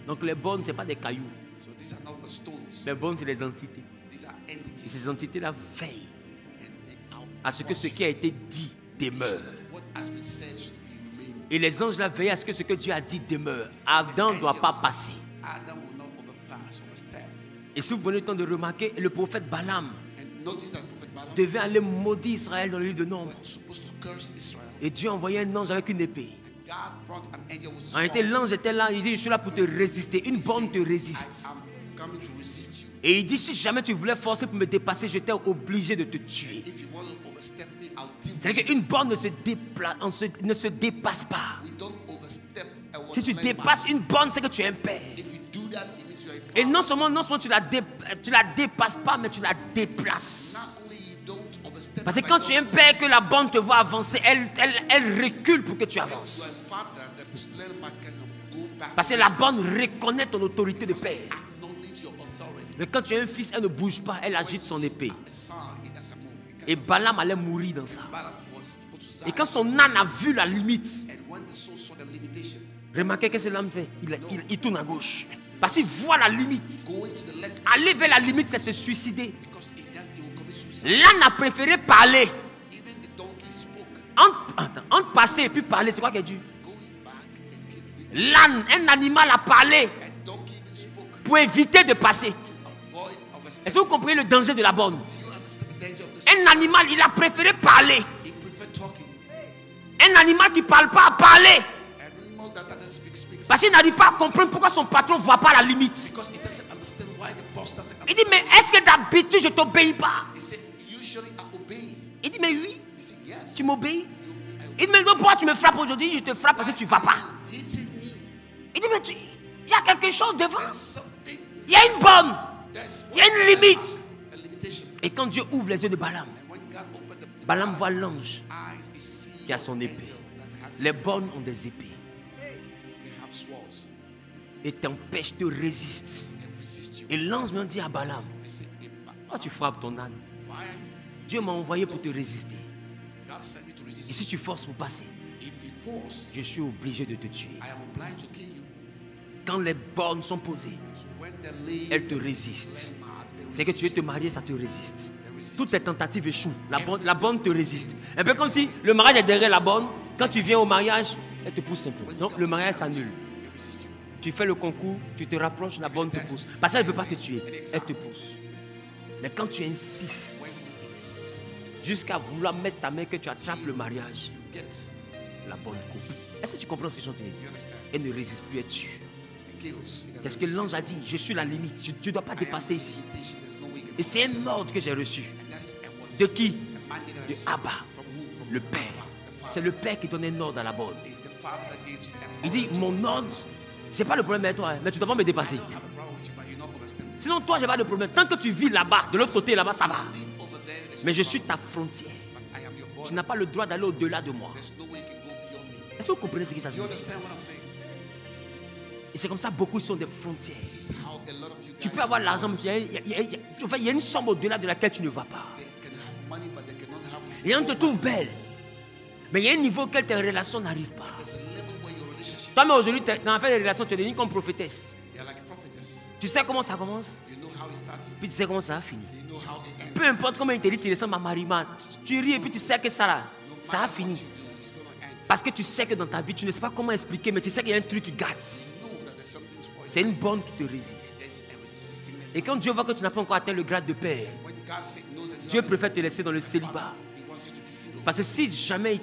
Donc les bornes, ce n'est pas des cailloux. So these are not the stones. Les bornes, c'est les entités. These are Et entities. ces entités-là veillent And they are à ce que ce qui a été dit demeure. what has been said should be remaining. Et les anges là veillent à ce que ce que Dieu a dit demeure. Adam ne doit pas passer. Adam will not overpass, overstep. Et si vous prenez le temps de remarquer, le prophète Balaam And notice that Prophet Balaam devait aller maudire Israël dans le livre de Nombre. was supposed to curse Israel. Et Dieu a envoyé un ange avec une épée. And God brought an angel with a En réalité, sword. l'ange était là, il dit, je suis là pour te résister. Une borne te résiste. I'm coming to resist you. Et il dit, si jamais tu voulais forcer pour me dépasser, j'étais obligé de te tuer. If you want to overstep me, I'll deal with C'est-à-dire qu'une borne ne se dépasse pas. you. We don't overstep a Si tu waterline dépasses mark. une borne, c'est que tu es un père. If you do that, it means you are a Et father. non seulement tu la dépasses pas, mais tu la déplaces. Not only you don't overstep, Parce que but quand you tu es un don't père, que la borne te voit avancer, elle recule pour que tu You are avances. a father, the landmark can go back. Parce que la borne reconnaît ton autorité de père. Acknowledge your authority. Mais quand tu es un fils, elle ne bouge pas, elle agite son épée. A son, it doesn't move. It Et cannot- Balaam allait mourir dans ça. Balaam was supposed to Et die. quand son âne a vu la limite, And when the soul saw the limitation, remarquez qu'est-ce que l'âne fait, il tourne à gauche. Parce qu'il voit la limite. going to the left, Aller vers la limite, c'est se suicider. because it will commit suicide. L'âne a préféré parler. Even the donkey spoke. Entre passer et puis parler, c'est quoi qui est dû? Going back and keep L'âne, un animal a parlé and donkey even spoke pour éviter de passer. to avoid overstepping. Est-ce que vous comprenez le danger de la borne? Do you understand the danger of this? Un animal, il a préféré parler. He preferred talking. Un animal qui ne parle pas a parlé. An animal that doesn't speak speaks. Parce qu'il n'arrive pas à comprendre pourquoi son patron ne voit pas la limite. Because it doesn't understand why the boss doesn't Il dit, mais est-ce que d'habitude je ne t'obéis pas? He said, usually I obey. Il dit, mais oui, He said, yes. tu m'obéis. You obey. Il dit, mais non, pourquoi tu me frappes aujourd'hui? Je te frappe parce que tu ne vas pas. I hitting me. Il dit, mais il y a quelque chose devant. There's something. Il y a une borne. There's Il y a une limite. a limitation. Et quand Dieu ouvre les yeux de Balaam, And when God opened the Balaam voit l'ange eyes, he sees qui a son an épée. angel that has Les bornes ont des épées. they have swords. Et t'empêchent, te résistent. They resist you. Et l'ange me dit à Balaam, They say, hey, pourquoi tu frappes ton âne? why are you? Dieu m'a envoyé pour te résister. God sent me to resist Et si tu forces pour passer, you. If you force, je suis obligé de te tuer. I am obliged to kill you. Quand les bornes sont posées, So when they lay elles te résistent. landmark, they C'est que resist tu veux te marier, ça te résiste. They resist Toutes tes tentatives échouent. La borne te résiste. Un peu comme si le mariage est derrière la borne. Quand tu viens au mariage, elle te pousse un peu. Donc le mariage s'annule. They resist you. Tu fais le concours, tu te rapproches, la borne te pousse. Parce qu'elle ne veut pas te tuer, elle te pousse. Mais quand tu When insistes you insist, jusqu'à vouloir mettre ta main que tu attrapes le mariage, you get. la borne coupe. Est-ce que tu comprends ce que je te You dis? understand? Elle ne résiste plus, elle tue. It kills. It C'est ce doesn't que resist. l'ange a dit. Je suis la limite. Tu ne dois pas I am dépasser the ici. limitation. There's no way you can Et c'est overstep. un ordre que j'ai reçu. And that's a word. De qui? A mandate that De I received. Abba, From who? From le Abba, Père. the Father. C'est le Père qui donne un ordre à la borne. It's the Father that gives an Il dit, order. mon ordre, j'ai pas le problème avec toi, hein, mais tu ne dois pas me I dépasser. don't have a problem with you, but you're not overstepping. Sinon, toi, j'ai pas de problème. Tant que tu vis là-bas, de l'autre côté, là-bas, ça va. Live over there, there's Mais no je suis problem. ta frontière. But I am your Tu border. n'as pas le droit d'aller au-delà de moi. There's no way you can go beyond me. Est-ce que vous comprenez ce que ça Do you signifie? understand what I'm saying? Et c'est comme ça, beaucoup sont des frontières. This is how a lot of you Tu guys peux avoir are l'argent, mais borders. il y a une somme au-delà de laquelle tu ne vas pas. They can have money, but they cannot have. Et on te trouve belle. Mais il y a un niveau auquel tes relations n'arrivent pas. There's a level where your relationship, Toi, mais aujourd'hui, dans la fin des relations, tu es devenue comme prophétesse. you're like a prophetess. Tu sais comment ça commence, You know how it starts. puis tu sais comment ça a fini. You know how it ends. Peu importe comment il te dit, tu ressembles à Marima, tu ris et puis tu sais que ça là, No ça a matter fini. what you do, it's going to end. Parce que tu sais que dans ta vie, tu ne sais pas comment expliquer, mais tu sais qu'il y a un truc qui gâte. You know that there's something spoiled. C'est une borne qui te résiste. There's a resisting Et quand Dieu voit que tu n'as pas encore atteint le grade de père, When God knows that you Dieu are préfère te laisser dans le célibat. He wants you to be single. Parce que si jamais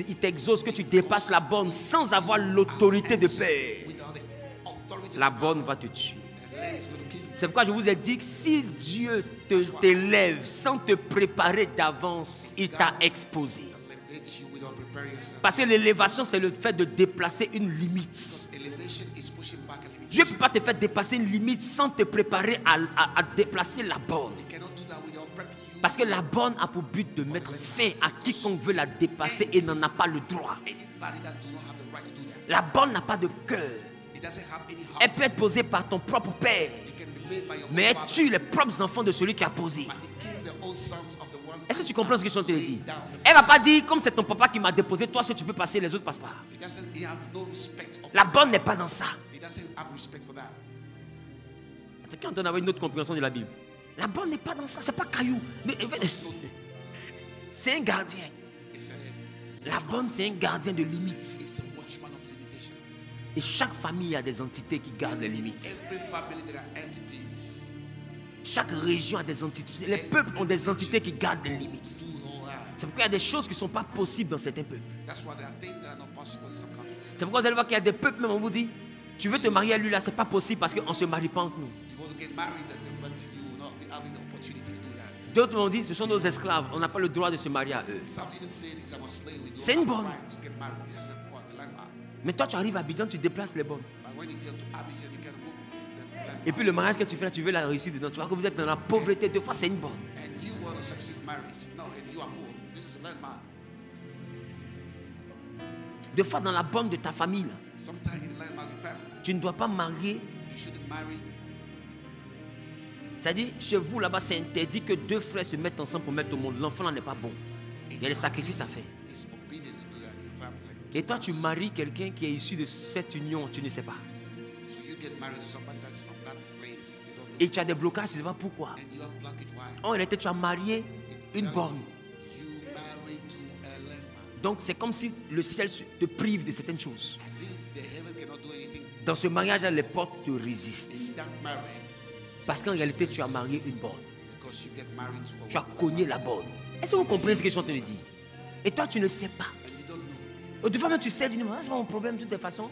il t'exauce que tu dépasses la borne sans avoir l'autorité de père, Without the authority la of God, borne va te tuer. the land is going to kill you. C'est pourquoi je vous ai dit que si Dieu t'élève sans te préparer d'avance, il t'a exposé. Elevate you without preparing yourself. Parce que l'élévation, c'est le fait de déplacer une limite. Because elevation is pushing back a limitation. Dieu ne peut pas te faire dépasser une limite sans te préparer à déplacer la borne. He cannot do that without prepping you. Parce que la borne a pour but de mettre fin à quiconque veut la dépasser et n'en a pas le droit. Anybody that do not have the right to do that. La borne n'a pas de cœur. It doesn't have any heart. Elle peut être posée par ton propre père, It can be made by your mais own elle father. tue les propres enfants de celui qui a posé. But it kills the own sons of the one. Est-ce que tu comprends ce que je suis en train de dire? laid down the Elle ne va pas dire, comme c'est ton papa qui m'a déposé, toi, si tu peux passer, les autres ne passent pas. He have no respect of La borne n'est pas dans ça. He doesn't have respect for that. C'est quand on avait une autre compréhension de la Bible. La borne n'est pas dans ça, c'est pas caillou. C'est un gardien. It's La borne, c'est un gardien de limites. a watchman of limitation. Et chaque famille a des entités qui gardent les limites. Every family there are entities. Chaque région a des entités. Les peuples ont des entités qui gardent les limites. Do all that. C'est pourquoi il y a des choses qui ne sont pas possibles dans certains peuples. That's why there are things that are not possible in some countries. C'est pourquoi vous allez voir qu'il y a des peuples, même on vous dit, tu veux te marier à lui là, c'est pas possible parce qu'on ne se marie pas entre nous. You want to get married, but you will not be having the opportunity to do that. D'autres m'ont dit, ce sont nos esclaves, on n'a pas le droit de se marier à eux. Some even say these are our slaves. We don't C'est have une the bonne. right to get married. This is the landmark. Mais toi, tu arrives à Abidjan, tu déplaces les bonnes. But when you get to Abidjan, you can move the landmark. Et puis le mariage que tu fais là, tu veux la réussir dedans. Tu vois que vous êtes dans la pauvreté, deux fois c'est une bonne. And you want to succeed in marriage. No, and you are poor. This is a landmark. Deux fois dans la bonne de ta famille là, Sometimes in the landmark of your family, tu ne dois pas marier. you shouldn't marry. C'est-à-dire, chez vous là-bas, c'est interdit que deux frères se mettent ensemble pour mettre au monde. L'enfant là n'est pas bon. Il y a des sacrifices à faire. It's forbidden to do that in your family. Et toi, tu maries quelqu'un qui est issu de cette union, tu ne sais pas. So you get married to somebody that's from that place. You don't know. Et tu as des blocages, tu ne sais pas pourquoi. And you have blockage. Why? En réalité, tu as marié une In borne. reality, you marry to a landmark. Donc, c'est comme si le ciel te prive de certaines choses. As if the heaven cannot do anything. Dans ce mariage-là, les portes te résistent. In that marriage, Parce qu'en réalité, tu as marié une borne. because you get married to a Tu as woman cogné la borne. Est-ce que vous comprenez ce que je suis en train de dire? Et toi, tu ne sais pas. and you don't know. Ou des fois même, tu sais, tu dis, c'est pas mon problème de toute façon.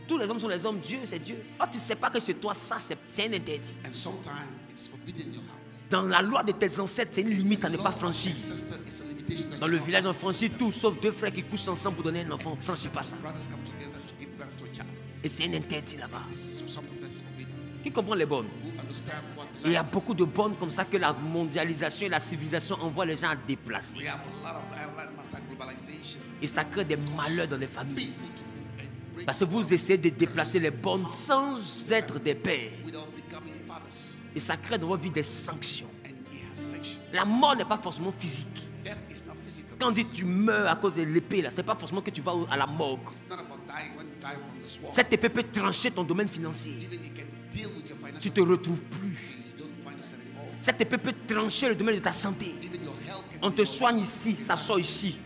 Tous les hommes sont les hommes, Dieu, c'est Dieu. Oh, tu ne sais pas que chez toi, ça, c'est un interdit. And sometimes it's forbidden in your house. Dans la loi de tes ancêtres, c'est une limite à ne pas franchir. Ancestor is a limitation that Dans you le don't village, have. on franchit tout, sauf deux frères qui couchent ensemble pour donner un enfant. On ne franchit pas ça. Brothers come together to give birth to a child. Et c'est un interdit là-bas. This is something that's forbidden. Qui comprend les bonnes? Who understand what the Et il y a land is? beaucoup de bonnes comme ça que la mondialisation et la civilisation envoient les gens à déplacer. We have a lot of landmarks like globalization. Et ça crée des malheurs dans les familles. People to move and break Parce que vous essayez de déplacer les bonnes sans être des pères. without becoming fathers. Et ça crée dans votre vie des sanctions. And it has sanction. La mort n'est pas forcément physique. Death is not physical. Quand on dit tu meurs à cause de l'épée, là, c'est pas forcément que tu vas à la morgue. It's not about dying when you die from the sword. Cette épée peut trancher ton domaine financier. Even it can deal with your financial. Tu ne te retrouves plus. You don't find yourself anymore. Cette épée peut trancher le domaine de ta santé. Even your health can. On te soigne ici, ça sort ici.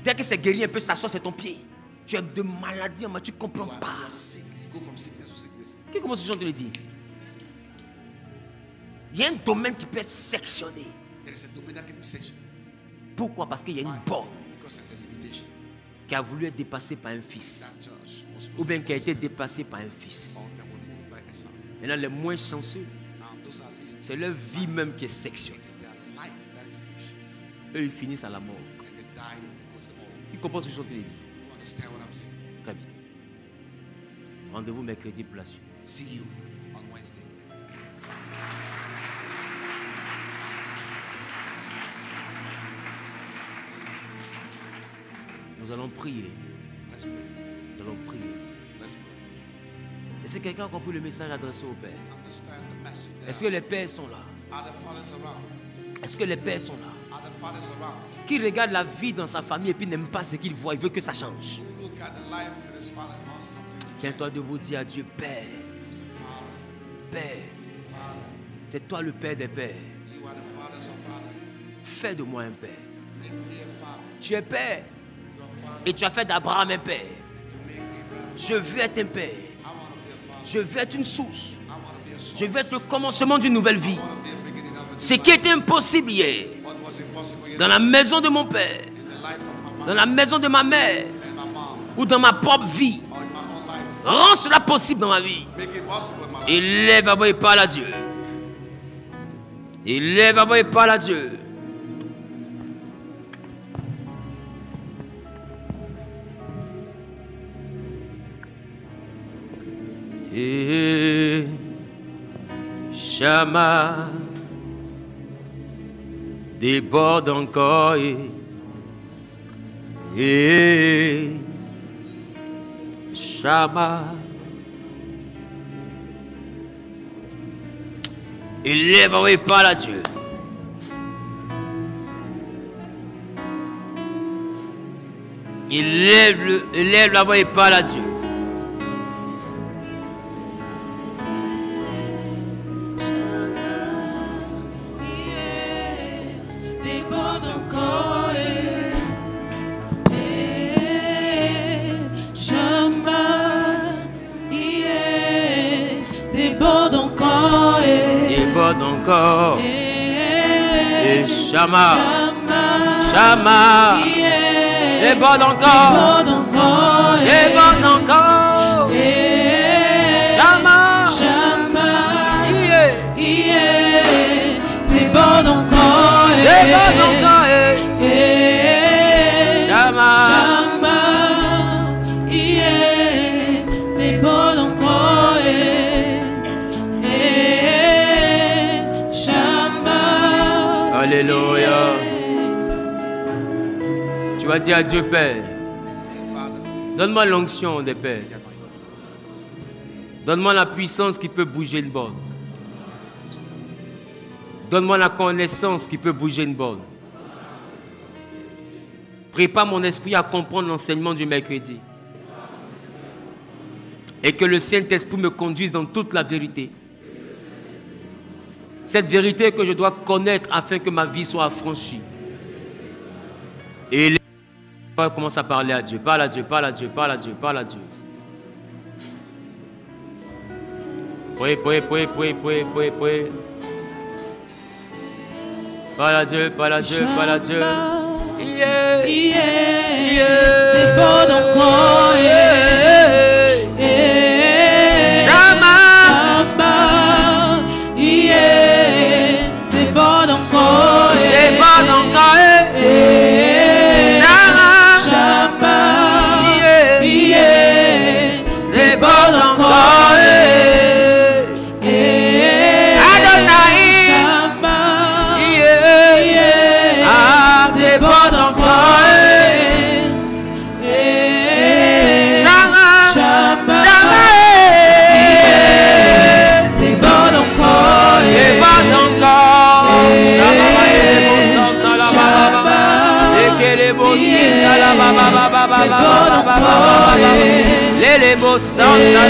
Dès que c'est guéri un peu, ça sort, c'est ton pied. Tu as de maladies, mais tu ne comprends You are pas. sick. You go from sickness to sickness. Qui commence ce genre de le dire? Il y a un domaine qui peut être sectionné. There is a domain that can be sectioned. Pourquoi? Parce qu'il y a une borne Because there's a limitation. qui a voulu être dépassée par un fils. That church was supposed Ou bien qui a été dépassée par un fils. or that were moved by a son. Maintenant, les moins chanceux, Now those are listed. c'est leur vie même qui est sectionnée. It is their life that is sectioned. Eux, ils finissent à la mort. And they die, they go to the morgue. Qui comprend ce que je suis en train de dire? You understand what I'm saying? Très bien. Rendez-vous mercredi pour la suite. See you on Wednesday. Nous allons prier. Let's pray. Nous allons prier. Let's pray. Est-ce que quelqu'un a compris le message adressé au Père? Understand the message. Est-ce que les pères sont là? Are the fathers around? Est-ce que les pères sont là? Are the fathers around? Qui regarde la vie dans sa famille et puis n'aime pas ce qu'il voit, il veut que ça change. Who look at the life of his father and wants something? Tiens-toi debout, dis à Dieu, Père, Say, Father, Père. Father, C'est toi le Père des pères. you are the fathers of fathers. Fais de moi un Père. Make me a father. Tu es Père. Your father. Et tu as fait d'Abraham un Père. You make Abraham. Je veux être un Père. I want to be a father. Je veux être une source. I want to be a son. Je veux être le commencement d'une nouvelle vie. I want to be a beginning of a Ce new qui life. était impossible hier, What was impossible dans la maison de mon Père, in the life of my dans father la maison de ma mère, and my mom, ou dans ma propre vie, or in my own life. rends cela possible dans ma vie. Make it possible in my life. Élève à voix et parle à Dieu. Élève à voix et parle à Dieu. Et Shama déborde encore et Shama. Élève à voix et parle à Dieu. Élève la voix et parle à Dieu. Déborde encore, Shama, déborde encore, Déborde encore. Et Shama. Shama, Shama. Déborde encore. déborde encore, Déborde encore. Shama. Shama, Yeah. déborde encore, Déborde encore. Shama. Shama, déborde encore, Shama. Alléluia. Tu vas dire à Dieu, Père, Say, Father, donne-moi l'onction des pères. Donne-moi la puissance qui peut bouger une borne. Donne-moi la connaissance qui peut bouger une borne. Prépare mon esprit à comprendre l'enseignement du mercredi. Et que le Saint-Esprit me conduise dans toute la vérité. Cette vérité que je dois connaître afin que ma vie soit affranchie. Et commence à parler à Dieu. Parle à Dieu, parle à Dieu, parle à Dieu, parle à Dieu. Prie. Parle à Dieu, parle à Dieu, parle à Dieu. Yeah. Déborde encore, Shama. déborde encore, Déborde encore. Shama. Shama, Yeah. Déborde encore. Adonai. Shama, Yeah. Ah, déborde encore. Shama. Shama, Shama. déborde encore, Déborde encore. Shama. Les beaux signes, la baba baba baba baba. Les beaux sangs, la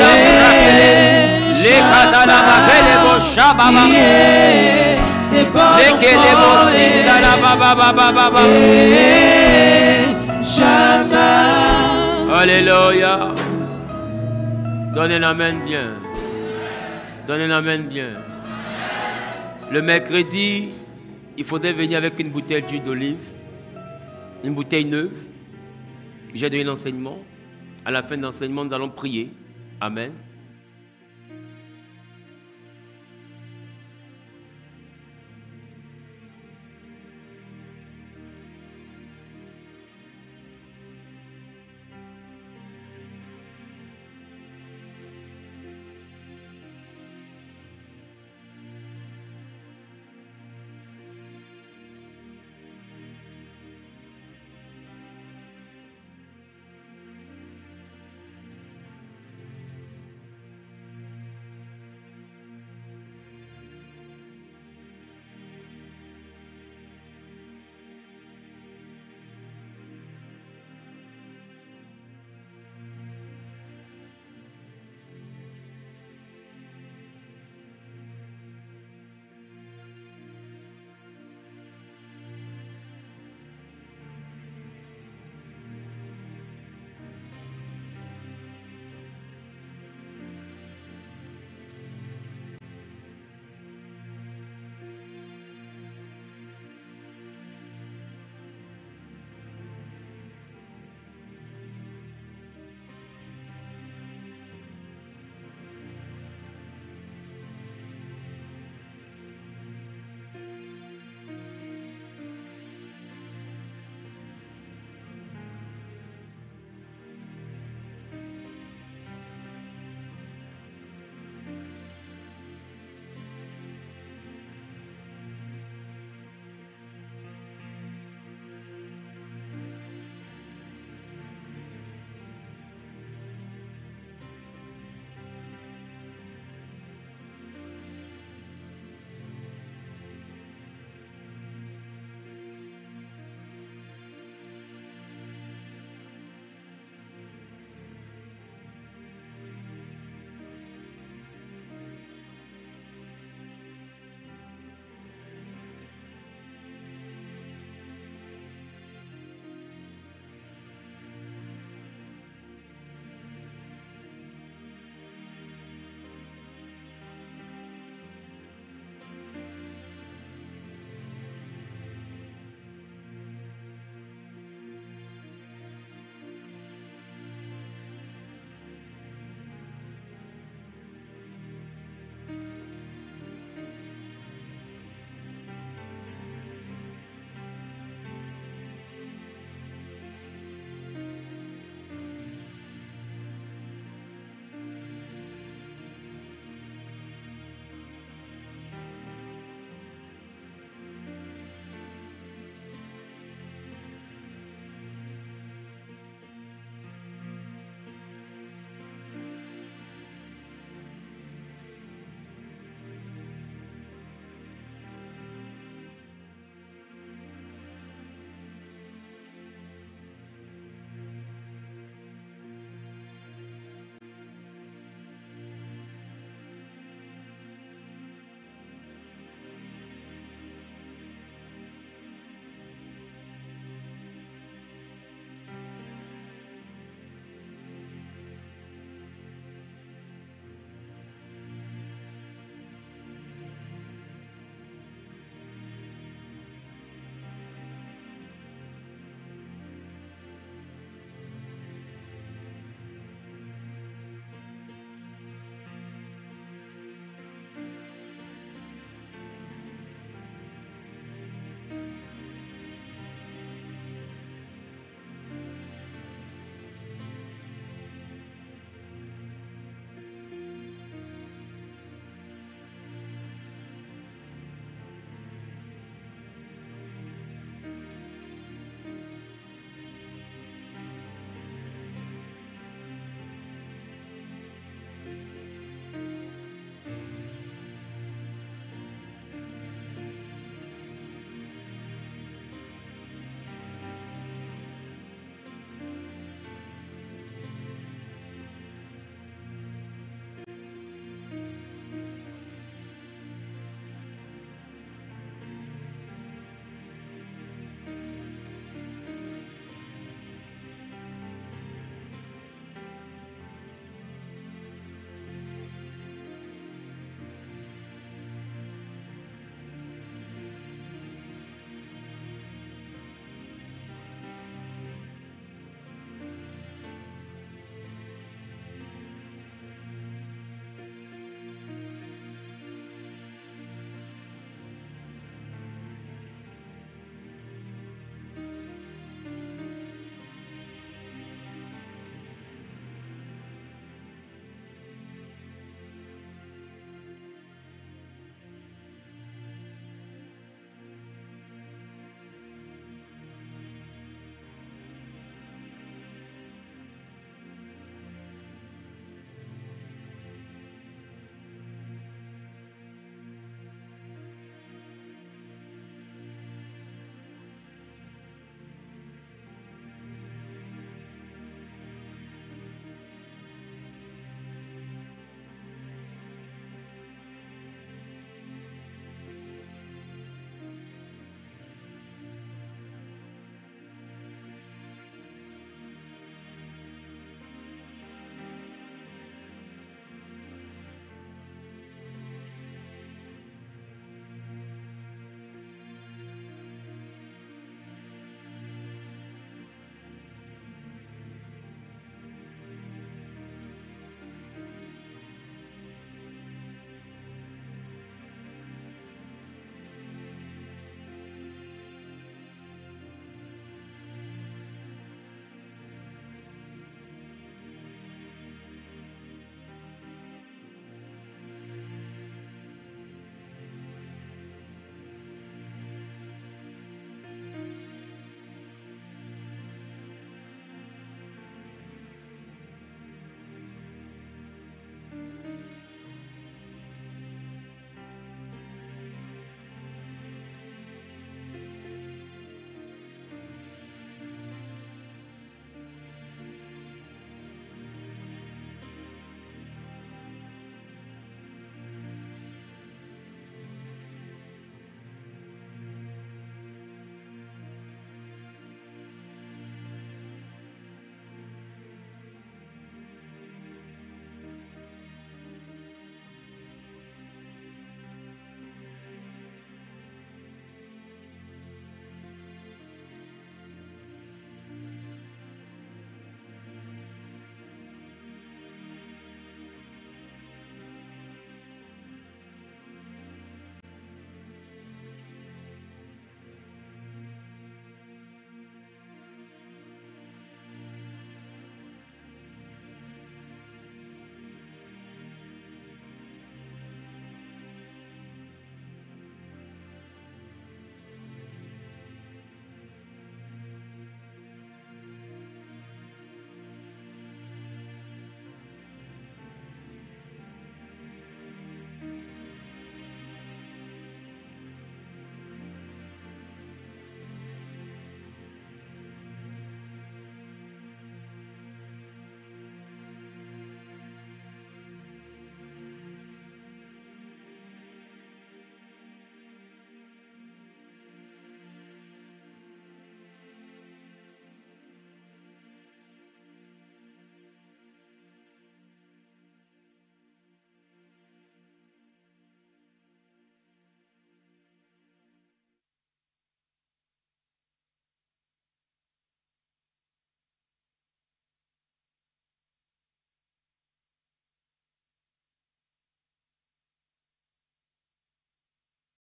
les catalabas, les beaux chababa. Les beaux signes, la baba baba baba. Shama. Alléluia. Donnez la main bien. Donnez la main bien. Le mercredi, il faudrait venir avec une bouteille d'huile d'olive. Une bouteille neuve. J'ai donné l'enseignement. À la fin de l'enseignement, nous allons prier. Amen.